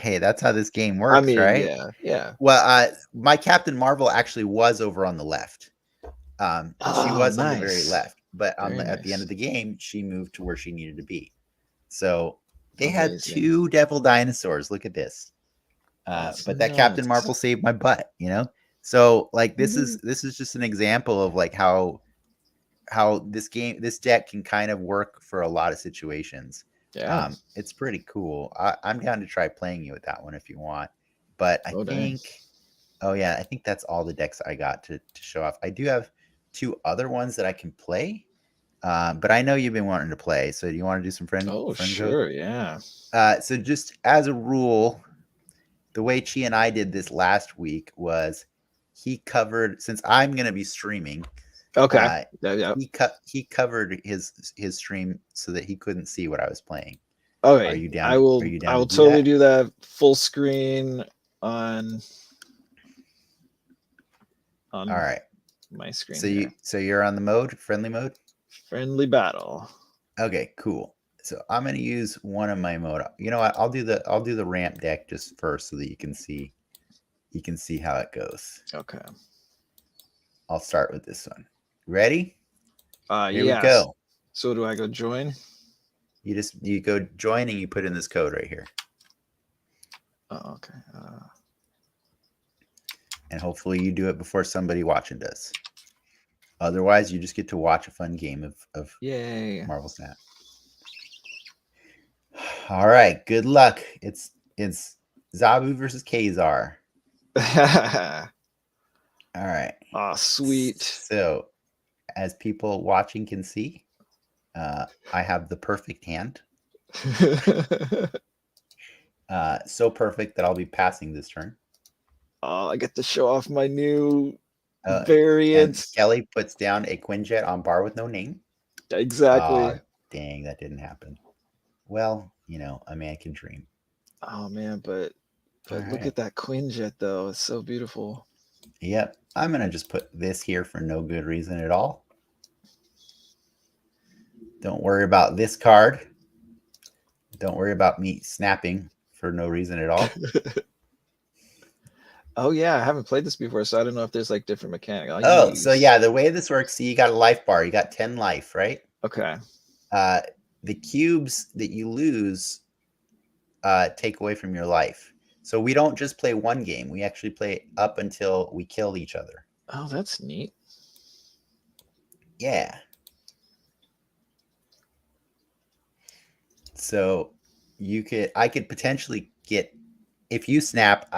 hey, that's how this game works, right? Yeah. Well, my Captain Marvel actually was over on the left. She was on the very left, but at the end of the game, she moved to where she needed to be. So they had 2 devil dinosaurs. Look at this. But that Captain Marvel saved my butt, So like this is just an example of like how this deck can kind of work for a lot of situations. Yeah. It's pretty cool. I'm down to try playing you with that one if you want. But I think that's all the decks I got to show off. I do have 2 other ones that I can play. But I know you've been wanting to play. So do you want to do some friend sure, code? Yeah. So just as a rule, the way Chi and I did this last week was he covered, since I'm going to be streaming. Okay. He covered his stream so that he couldn't see what I was playing. Okay. Are you down? I will. Are you down I will totally do that full screen on. All right. My screen. So you're on the friendly mode. Friendly battle. Okay, cool. So I'm gonna use one of my mode. You know what? I'll do the ramp deck just first so that you can see how it goes. Okay. I'll start with this one. Ready? Here we go. So do I go join? You go join and you put in this code right here. Oh, okay. And hopefully you do it before somebody watching does. Otherwise, you just get to watch a fun game of Yay. Marvel Snap. All right, good luck. It's Zabu versus Kazar. All right. Oh, sweet. So, as people watching can see, I have the perfect hand. So perfect that I'll be passing this turn. Oh, I get to show off my new variant. And Kelly puts down a Quinjet on bar with no name. Exactly. Dang, that didn't happen. Well, a man can dream. Oh man, but look right. at that Quinjet though. It's so beautiful. Yep. I'm going to just put this here for no good reason at all. Don't worry about this card. Don't worry about me snapping for no reason at all. Oh yeah, I haven't played this before, so I don't know if there's like different mechanics. So yeah, the way this works, see, you got a life bar. You got 10 life, right? Okay. The cubes that you lose take away from your life. So we don't just play one game. We actually play up until we kill each other. Oh, that's neat. Yeah. So I could potentially get, if you snap,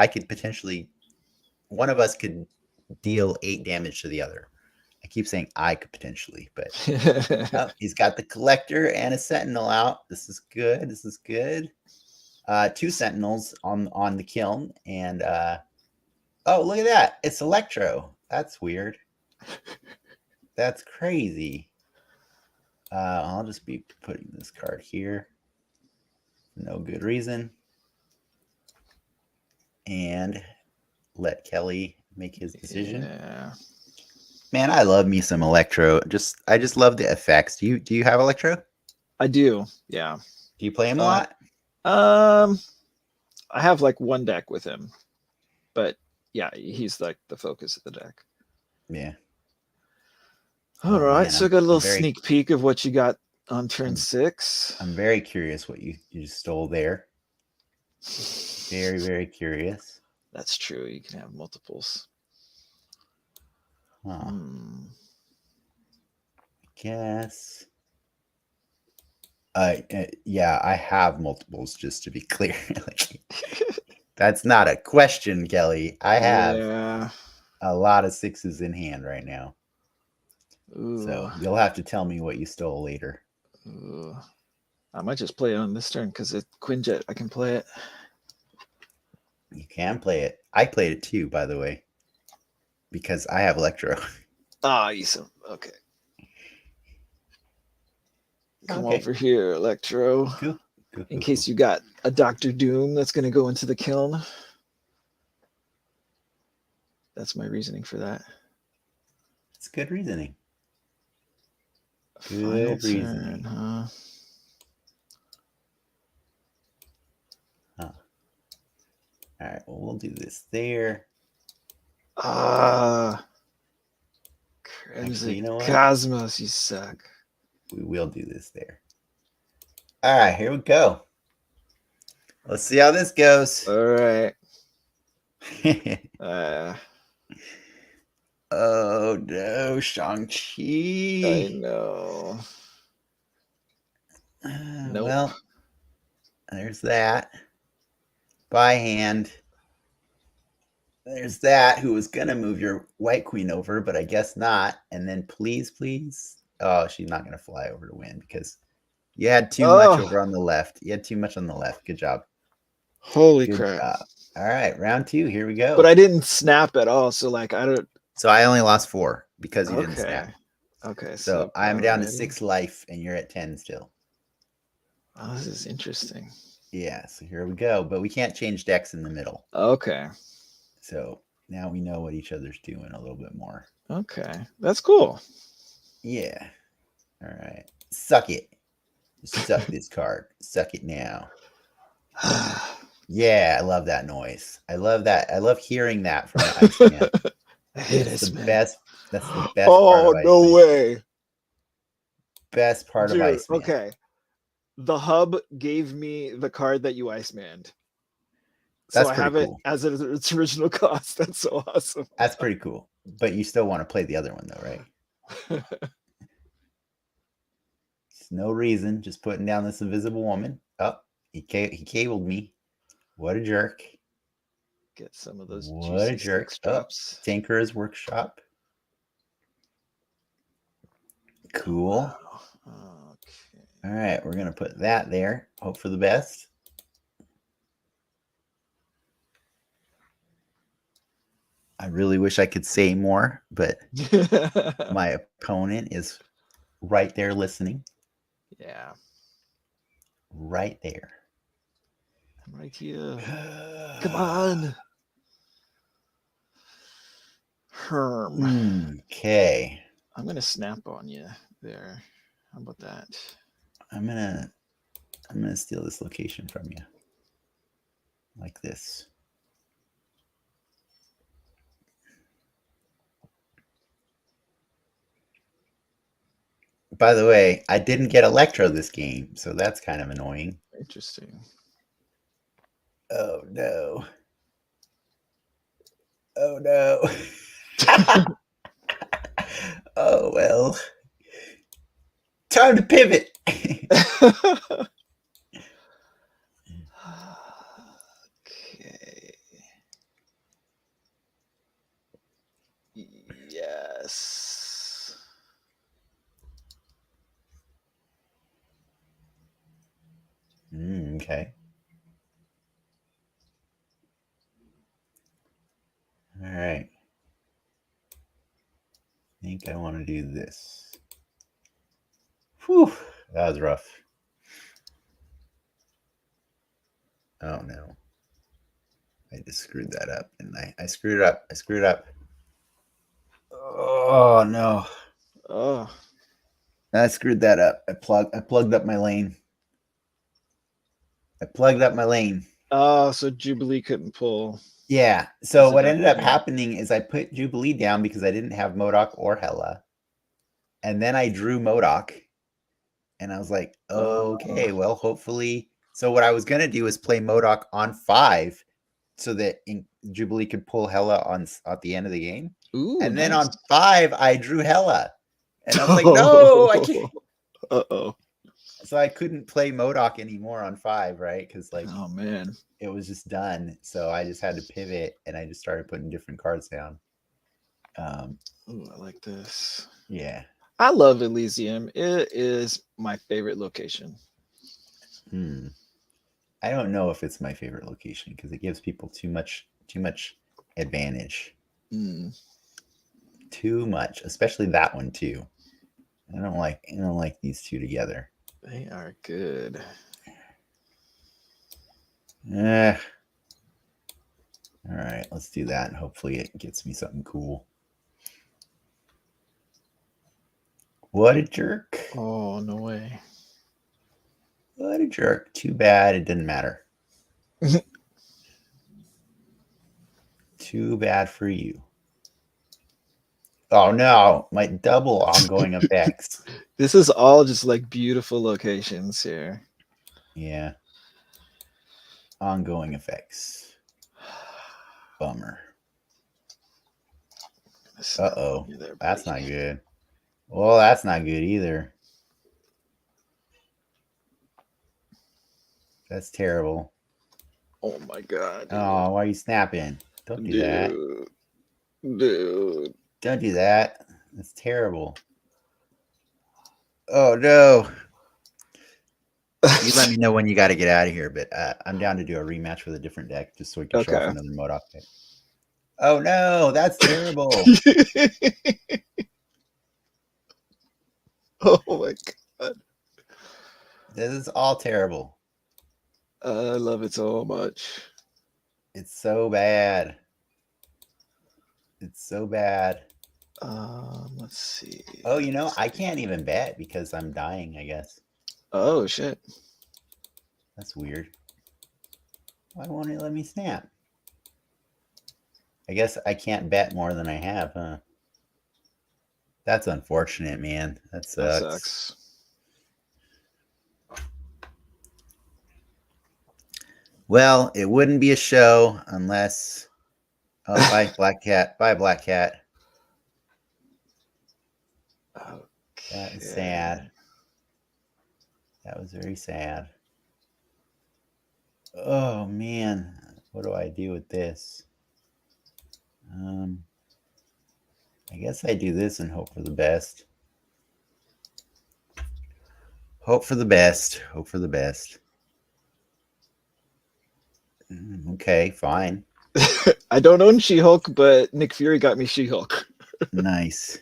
one of us could deal 8 damage to the other. I keep saying I could potentially, but he's got the collector and a sentinel out. This is good. This is good. 2 sentinels on the kiln, and oh, look at that! It's Electro. That's weird. That's crazy. I'll just be putting this card here. No good reason. And let Kelly make his decision. Yeah. Man, I love me some Electro. I just love the effects. Do you have Electro? I do. Yeah. Do you play him a lot? I have like one deck with him, but yeah, he's like the focus of the deck. Yeah. All right, man, so I got a little sneak peek of what you got on turn 6. I'm very curious what you stole there. Very, very curious. That's true. You can have multiples. Huh. Guess. Yeah, I have multiples, just to be clear. That's not a question, Kelly. I have a lot of 6s in hand right now. Ooh. So you'll have to tell me what you stole later. Ooh. I might just play it on this turn because it's Quinjet. I can play it. You can play it. I played it too, by the way, because I have Electro. Ah, you so okay. Come over here, Electro. Cool. In case you got a Dr. Doom that's going to go into the kiln. That's my reasoning for that. It's good reasoning. Good reasoning. Huh? All right, well, we'll do this there. Actually, Cosmos, you suck. We will do this there. All right, here we go. Let's see how this goes. All right. Oh no, Shang-Chi. I know. Nope. Well, there's that. By hand. There's that, who was going to move your White Queen over, but I guess not. And then please. Oh, she's not going to fly over to win because you had too much over on the left. You had too much on the left. Good job. Holy crap. Job. All right, round 2. Here we go. But I didn't snap at all. So, like, I don't. So I only lost 4 because you didn't snap. Okay. So I'm down to 6 life and you're at 10 still. Oh, this is interesting. Yeah, so here we go. But we can't change decks in the middle. Okay. So now we know what each other's doing a little bit more. Okay. That's cool. Yeah. All right. Suck it. Suck this card. Suck it now. Yeah, I love that noise. I love that. I love hearing that from the Iceman. That's the best. That's the best part of Iceman. Oh, no way. Best part of Iceman. Okay. The hub gave me the card that you Icemaned. So I have it as its original cost. That's so awesome. That's pretty cool. But you still want to play the other one, though, right? There's no reason. Just putting down this invisible woman. Oh, he cabled me. What a jerk. Get some of those what a jerk. Drops. Tinker's Workshop. Cool. Wow. Okay. All right, we're going to put that there. Hope for the best. I really wish I could say more, but my opponent is right there listening. Yeah. Right there. I'm right here. Come on. Herm. Okay. I'm gonna snap on you there. How about that? I'm gonna steal this location from you. Like this. By the way, I didn't get Electro this game, so that's kind of annoying. Interesting. Oh no. Oh no. Oh well. Time to pivot. Okay. Yes. Okay. All right. I think I want to do this. Whew. That was rough. Oh no. I just screwed that up, didn't I? I screwed it up. I screwed it up. Oh no. Oh. I screwed that up. I plugged up my lane. I plugged up my lane. Oh, so Jubilee couldn't pull. Yeah. So what ended up happening is I put Jubilee down because I didn't have MODOK or Hela. And then I drew MODOK. And I was like, okay, well, hopefully. So what I was gonna do is play MODOK on 5 so that Jubilee could pull Hela on at the end of the game. Ooh, and then nice. on 5, I drew Hela. And I was like, no, I can't. Uh-oh. So I couldn't play MODOK anymore on 5, right? Because like, oh man, it was just done. So I just had to pivot, and I just started putting different cards down. Ooh, I like this. Yeah. I love Elysium. It is my favorite location. I don't know if it's my favorite location because it gives people too much advantage. Too much, especially that one too. I don't like these two together. They are good. All right, let's do that, and hopefully it gets me something cool. What a jerk. Oh, no way. What a jerk. Too bad it didn't matter. Too bad for you. Oh no, my double ongoing effects. This is all just like beautiful locations here. Yeah. Ongoing effects. Bummer. Uh-oh. That's not good. Well, that's not good either. That's terrible. Oh my god. Dude. Oh, why are you snapping? Don't do that. Dude. Don't do that. That's terrible. Oh no. You let me know when you got to get out of here, but I'm down to do a rematch with a different deck just so we can show off another MODOK deck. Oh no, that's terrible. Oh my god. This is all terrible. I love it so much. It's so bad. It's so bad. Let's see. Oh, you know, I can't even bet because I'm dying, I guess. Oh shit. That's weird. Why won't it let me snap? I guess I can't bet more than I have, huh? That's unfortunate, man. That sucks. That sucks. Well, it wouldn't be a show unless... Oh, bye, Black Cat. Bye, Black Cat. Okay. That is sad. That was very sad. Oh, man. What do I do with this? I guess I do this and hope for the best. Hope for the best. Hope for the best. Okay, fine. I don't own She-Hulk, but Nick Fury got me She-Hulk. Nice.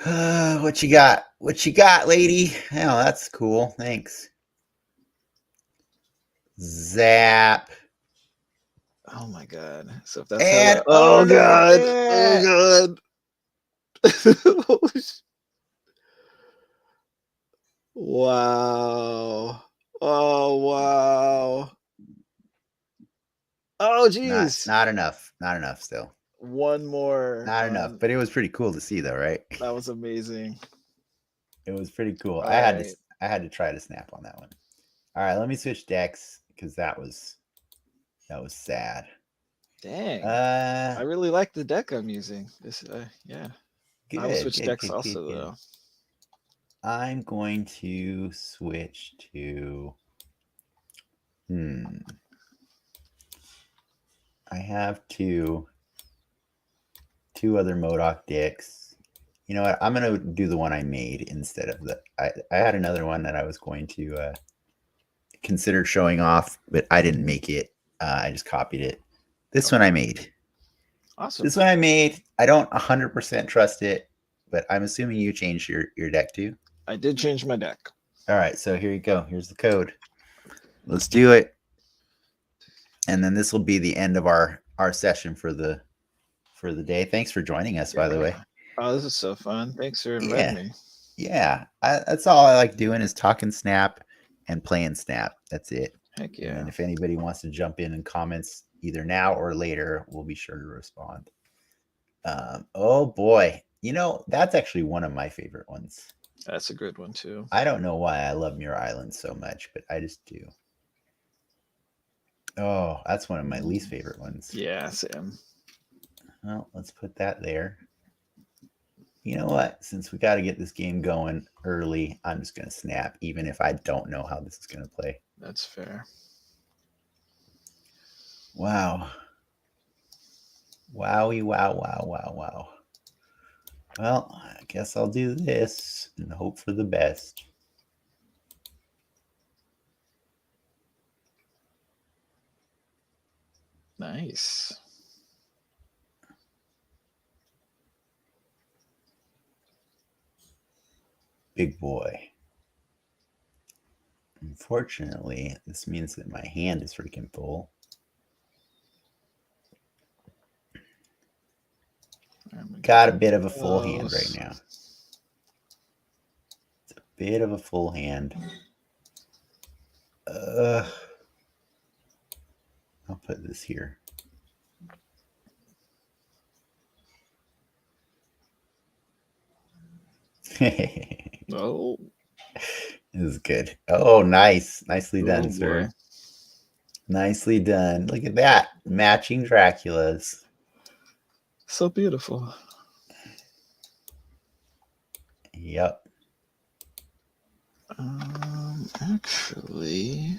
What you got? What you got, lady? Oh, that's cool. Thanks. Zap. Oh my god! So if that's how And that, oh god, yeah. oh god. Wow. Oh wow. Oh geez. Not enough. Not enough still. One more. Not enough. But it was pretty cool to see though, right? That was amazing. It was pretty cool. All I had right. to try to snap on that one. All right, let me switch decks because that was sad. Dang. I really like the deck I'm using. This yeah. I will switch decks also good. though. I'm going to switch to I have two other MODOK decks. You know what? I'm gonna do the one I made instead of the. I had another one that I was going to consider showing off, but I didn't make it. I just copied it. This one I made. Awesome. This one I made. I don't 100% trust it, but I'm assuming you changed your deck too. I did change my deck. All right, so here you go. Here's the code. Let's do it. And then this will be the end of our session for the day. Thanks for joining us, by the way. Oh, this is so fun. Thanks for inviting me. Yeah, that's all I like doing is talking Snap and playing Snap. That's it. Heck yeah. And if anybody wants to jump in comments either now or later, we'll be sure to respond. Oh boy, you know, that's actually one of my favorite ones. That's a good one too. I don't know why I love Muir Island so much, but I just do. Oh, that's one of my least favorite ones. Yeah, Sam. Well, let's put that there. You know what? Since we got to get this game going early, I'm just going to snap, even if I don't know how this is going to play. That's fair. Wow. Wowie, wow, wow, wow, wow. Well, I guess I'll do this and hope for the best. Nice. Big boy. Unfortunately, this means that my hand is freaking full. Got a bit of a full hand right now. It's a bit of a full hand. I'll put this here. Oh. This is good. Oh, nice. Nicely done, boy. sir. Nicely done. Look at that. Matching Draculas. So beautiful. Yep. Actually,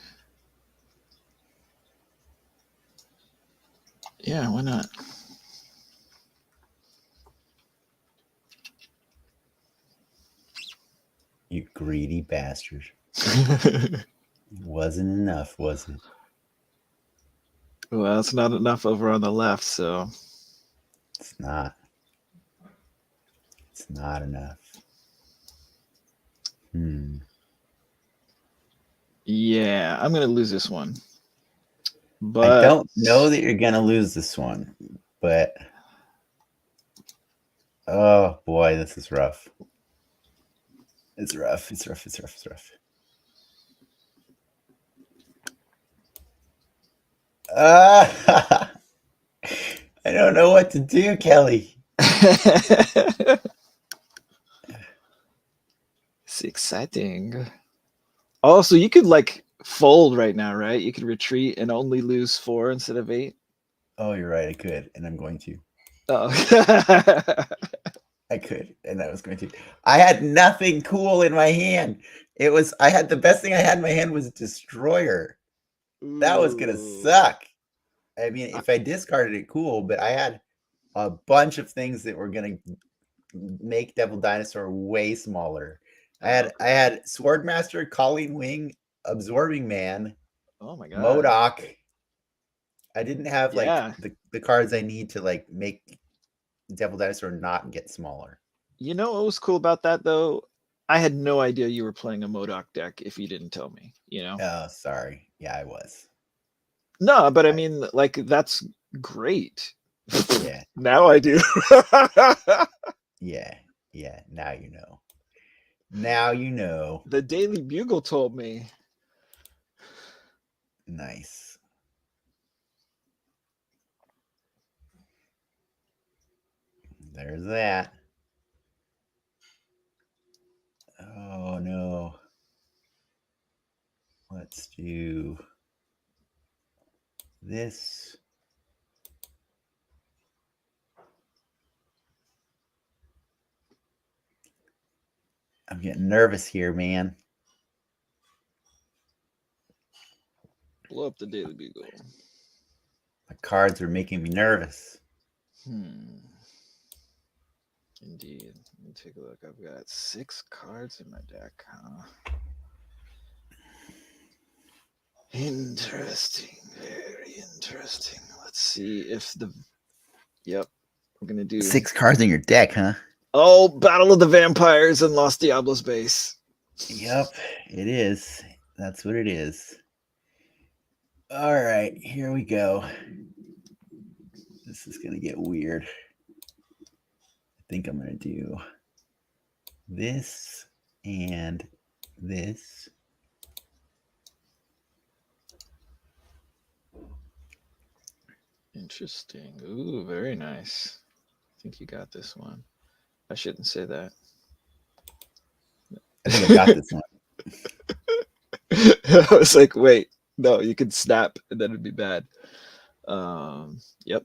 yeah, why not? You greedy bastard. Wasn't enough, was it? Well, it's not enough over on the left, so. It's not. It's not enough. Yeah, I'm going to lose this one. But I don't know that you're going to lose this one, but oh boy, this is rough. It's rough. It's rough. It's rough. It's rough. I don't know what to do, Kelly. It's exciting. Oh, so you could like fold right now, right? You could retreat and only lose 4 instead of 8. Oh, you're right. I could, and I'm going to. Oh. I could, and I was going to. I had nothing cool in my hand. I had the best thing I had in my hand was a Destroyer. That was gonna suck. I mean, if I discarded it, cool, but I had a bunch of things that were gonna make Devil Dinosaur way smaller. I had Swordmaster, Calling Wing, Absorbing Man, oh my god, MODOK, I didn't have like Yeah. the cards I need to like make Devil Dinosaur not get smaller. You know what was cool about that though? I had no idea you were playing a MODOK deck if you didn't tell me, you know? Oh, sorry. Yeah, I was. No, but I I, mean, like, that's great. yeah, Now I do. yeah, yeah. Now you know. Now you know. The Daily Bugle told me. Nice. There's that. Oh no. Let's do this. I'm getting nervous here, man. Blow up the Daily Bugle. My cards are making me nervous. Indeed. Let me take a look. I've got 6 cards in my deck, huh? Interesting. Very interesting. Let's see if the. Yep. We're going to do. 6 cards in your deck, huh? Oh, Battle of the Vampires and Los Diablos base. Yep, it is. That's what it is. All right, here we go. This is going to get weird. I think I'm going to do this and this. Interesting. Ooh, very nice. I think you got this one. I shouldn't say that. I think I got this one. I was like, wait, no, you could snap and then it'd be bad. Yep.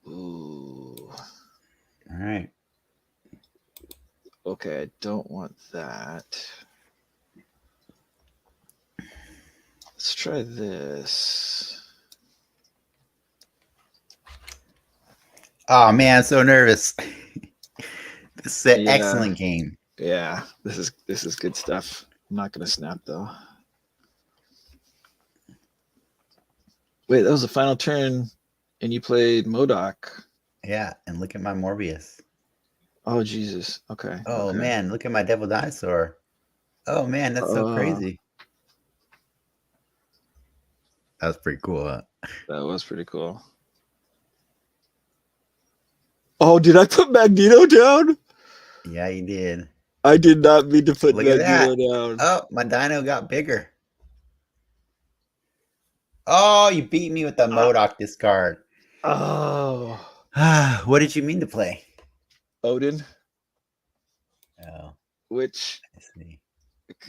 Ooh. All right. Okay, I don't want that. Let's try this. Oh man, I'm so nervous. This is an Yeah. excellent game. Yeah, this is good stuff. I'm not gonna snap though. Wait, that was the final turn, and you played MODOK. Yeah, and look at my Morbius. Oh Jesus. Okay. Oh Okay. man, look at my Devil Dinosaur. Oh man, that's so crazy. That was pretty cool, huh? That was pretty cool. Oh, did I put Magneto down? Yeah, you did. I did not mean to put Look at Magneto that. down. Oh, my dino got bigger. Oh, you beat me with the MODOK discard. Oh, What did you mean to play? Odin, Oh, which I see.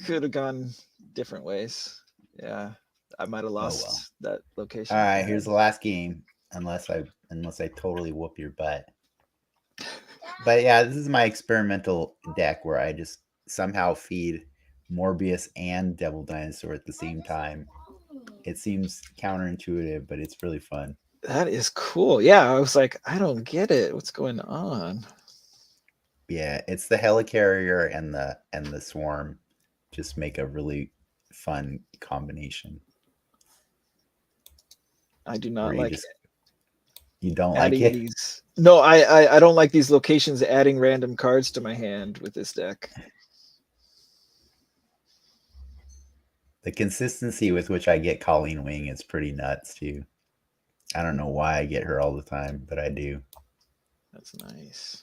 could have gone different ways. Yeah, I might have lost well. that location. All right, here's the last game. Unless I totally whoop your butt. But yeah, this is my experimental deck where I just somehow feed Morbius and Devil Dinosaur at the same time. It seems counterintuitive, but it's really fun. That is cool. Yeah, I was like, I don't get it. What's going on? Yeah, it's the Helicarrier and the Swarm just make a really fun combination. I do Where not you like just you don't like adding it. these. No, I don't like these locations adding random cards to my hand with this deck. The consistency with which I get Colleen Wing is pretty nuts too. I don't know why I get her all the time, but I do. That's nice.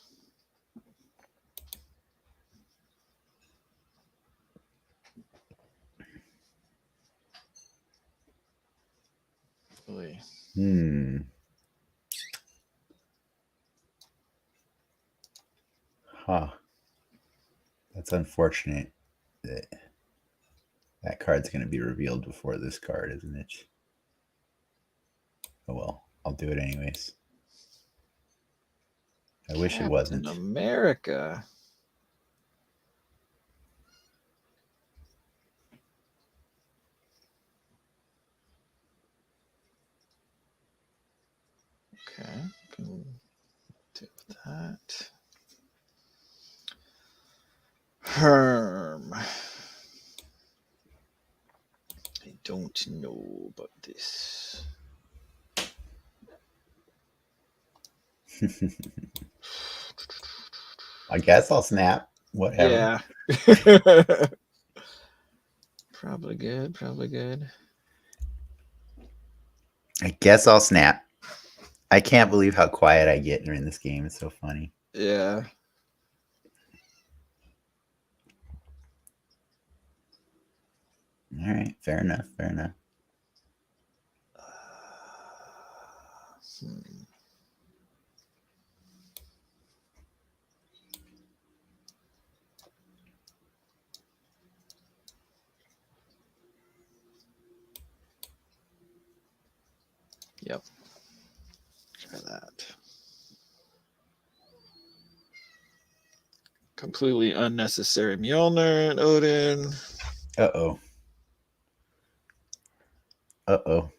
Boy. Huh. That's unfortunate that that card's going to be revealed before this card, isn't it? Oh well, I'll do it anyways. I wish it wasn't. Captain America. Okay, can do that. Herm. I to know about this. I guess I'll snap. Whatever. Yeah. Probably good. Probably good. I guess I'll snap. I can't believe how quiet I get during this game. It's so funny. Yeah. All right. Fair enough. Fair enough. Yep. Try that. Completely unnecessary Mjolnir and Odin. Uh-oh. Uh-oh.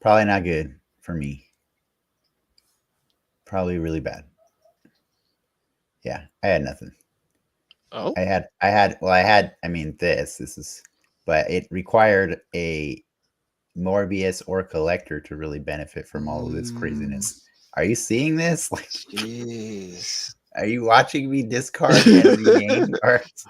Probably not good for me. Probably really bad. Yeah, I had nothing. Oh. I mean, this is, but it required a Morbius or Collector to really benefit from all of this craziness. Are you seeing this? Like, Jeez. are you watching me discard and regain cards?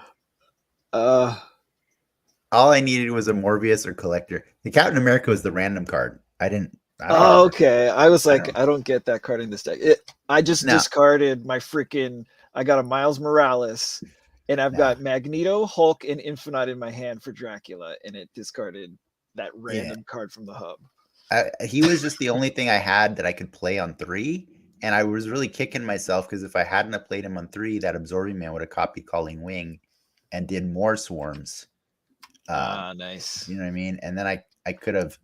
All I needed was a Morbius or Collector. The Captain America was the random card. I don't remember. Okay. I was like, don't I don't get that card in this deck. I just No. discarded my freaking. I got a Miles Morales, and I've got Magneto, Hulk, and Infinaut in my hand for Dracula, and it discarded that random card from the hub. He was just the only thing I had that I could play on 3, and I was really kicking myself because if I hadn't have played him on 3, that Absorbing Man would have copied Calling Wing and did more swarms. Nice. You know what I mean? And then I could have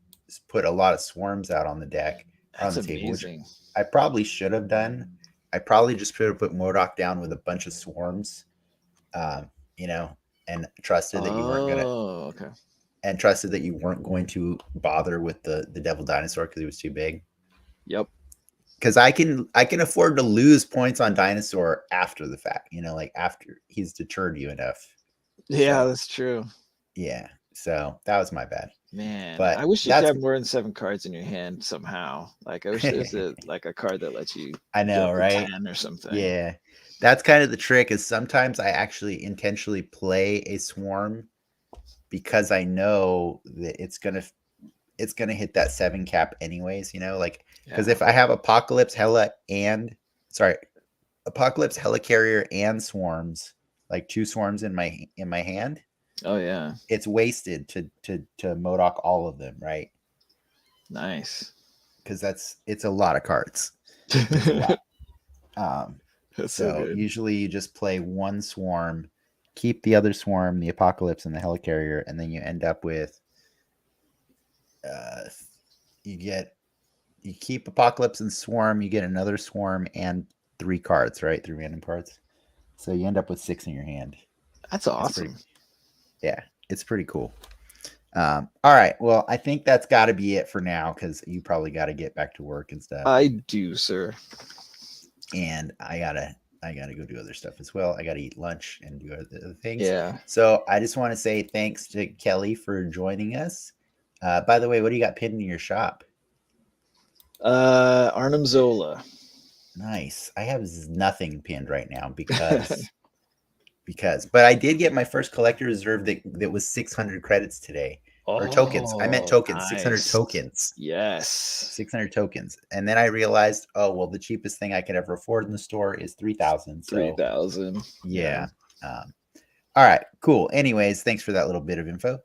put a lot of swarms out on the deck. That's on the table, amazing. which I probably should have done. I probably just should have put MODOK down with a bunch of swarms, you know, and trusted that you weren't gonna. Okay. And trusted that you weren't going to bother with the Devil Dinosaur because he was too big. Yep. Because I can afford to lose points on Dinosaur after the fact, you know, like after he's deterred you enough. Yeah, So, that's true. Yeah. So that was my bad. Man, But I wish you could have more than 7 cards in your hand somehow. Like I wish there was a card that lets you. I know, right? 10 or something. Yeah, that's kind of the trick. Is sometimes I actually intentionally play a swarm because I know that it's gonna hit that 7 cap anyways. You know, like because if I have Apocalypse, Helicarrier, and swarms, like 2 swarms in my hand. Oh yeah, it's wasted to MODOK all of them, right? Nice, because it's a lot of cards. It's a lot. so usually you just play 1 swarm, keep the other swarm, the Apocalypse and the Helicarrier, and then you end up with you keep Apocalypse and swarm, you get another swarm and 3 cards, right? 3 random cards. So you end up with 6 in your hand. That's awesome. It's pretty cool. All right. Well, I think that's got to be it for now because you probably got to get back to work and stuff. I do, sir. And I gotta go do other stuff as well. I gotta eat lunch and do other things. Yeah. So I just want to say thanks to Kelly for joining us. By the way, what do you got pinned in your shop? Arnim Zola. Nice. I have nothing pinned right now because but I did get my first collector reserve that was 600 credits today. Or tokens. I meant tokens. Nice. 600 tokens. Yes. 600 tokens. And then I realized, oh, well, the cheapest thing I could ever afford in the store is 3,000. So 3,000. Yeah. All right. Cool. Anyways, thanks for that little bit of info.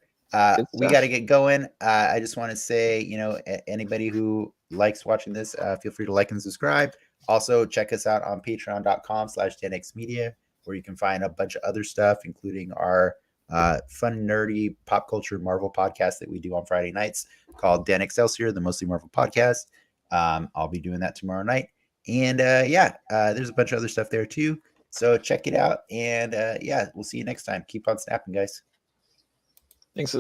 We got to get going. I just want to say, you know, anybody who likes watching this, feel free to like and subscribe. Also, check us out on patreon.com/10xmedia, where you can find a bunch of other stuff, including our fun, nerdy pop culture Marvel podcast that we do on Friday nights called Dan Excelsior, the Mostly Marvel podcast. I'll be doing that tomorrow night. And there's a bunch of other stuff there too. So check it out. And we'll see you next time. Keep on snapping, guys. Thanks.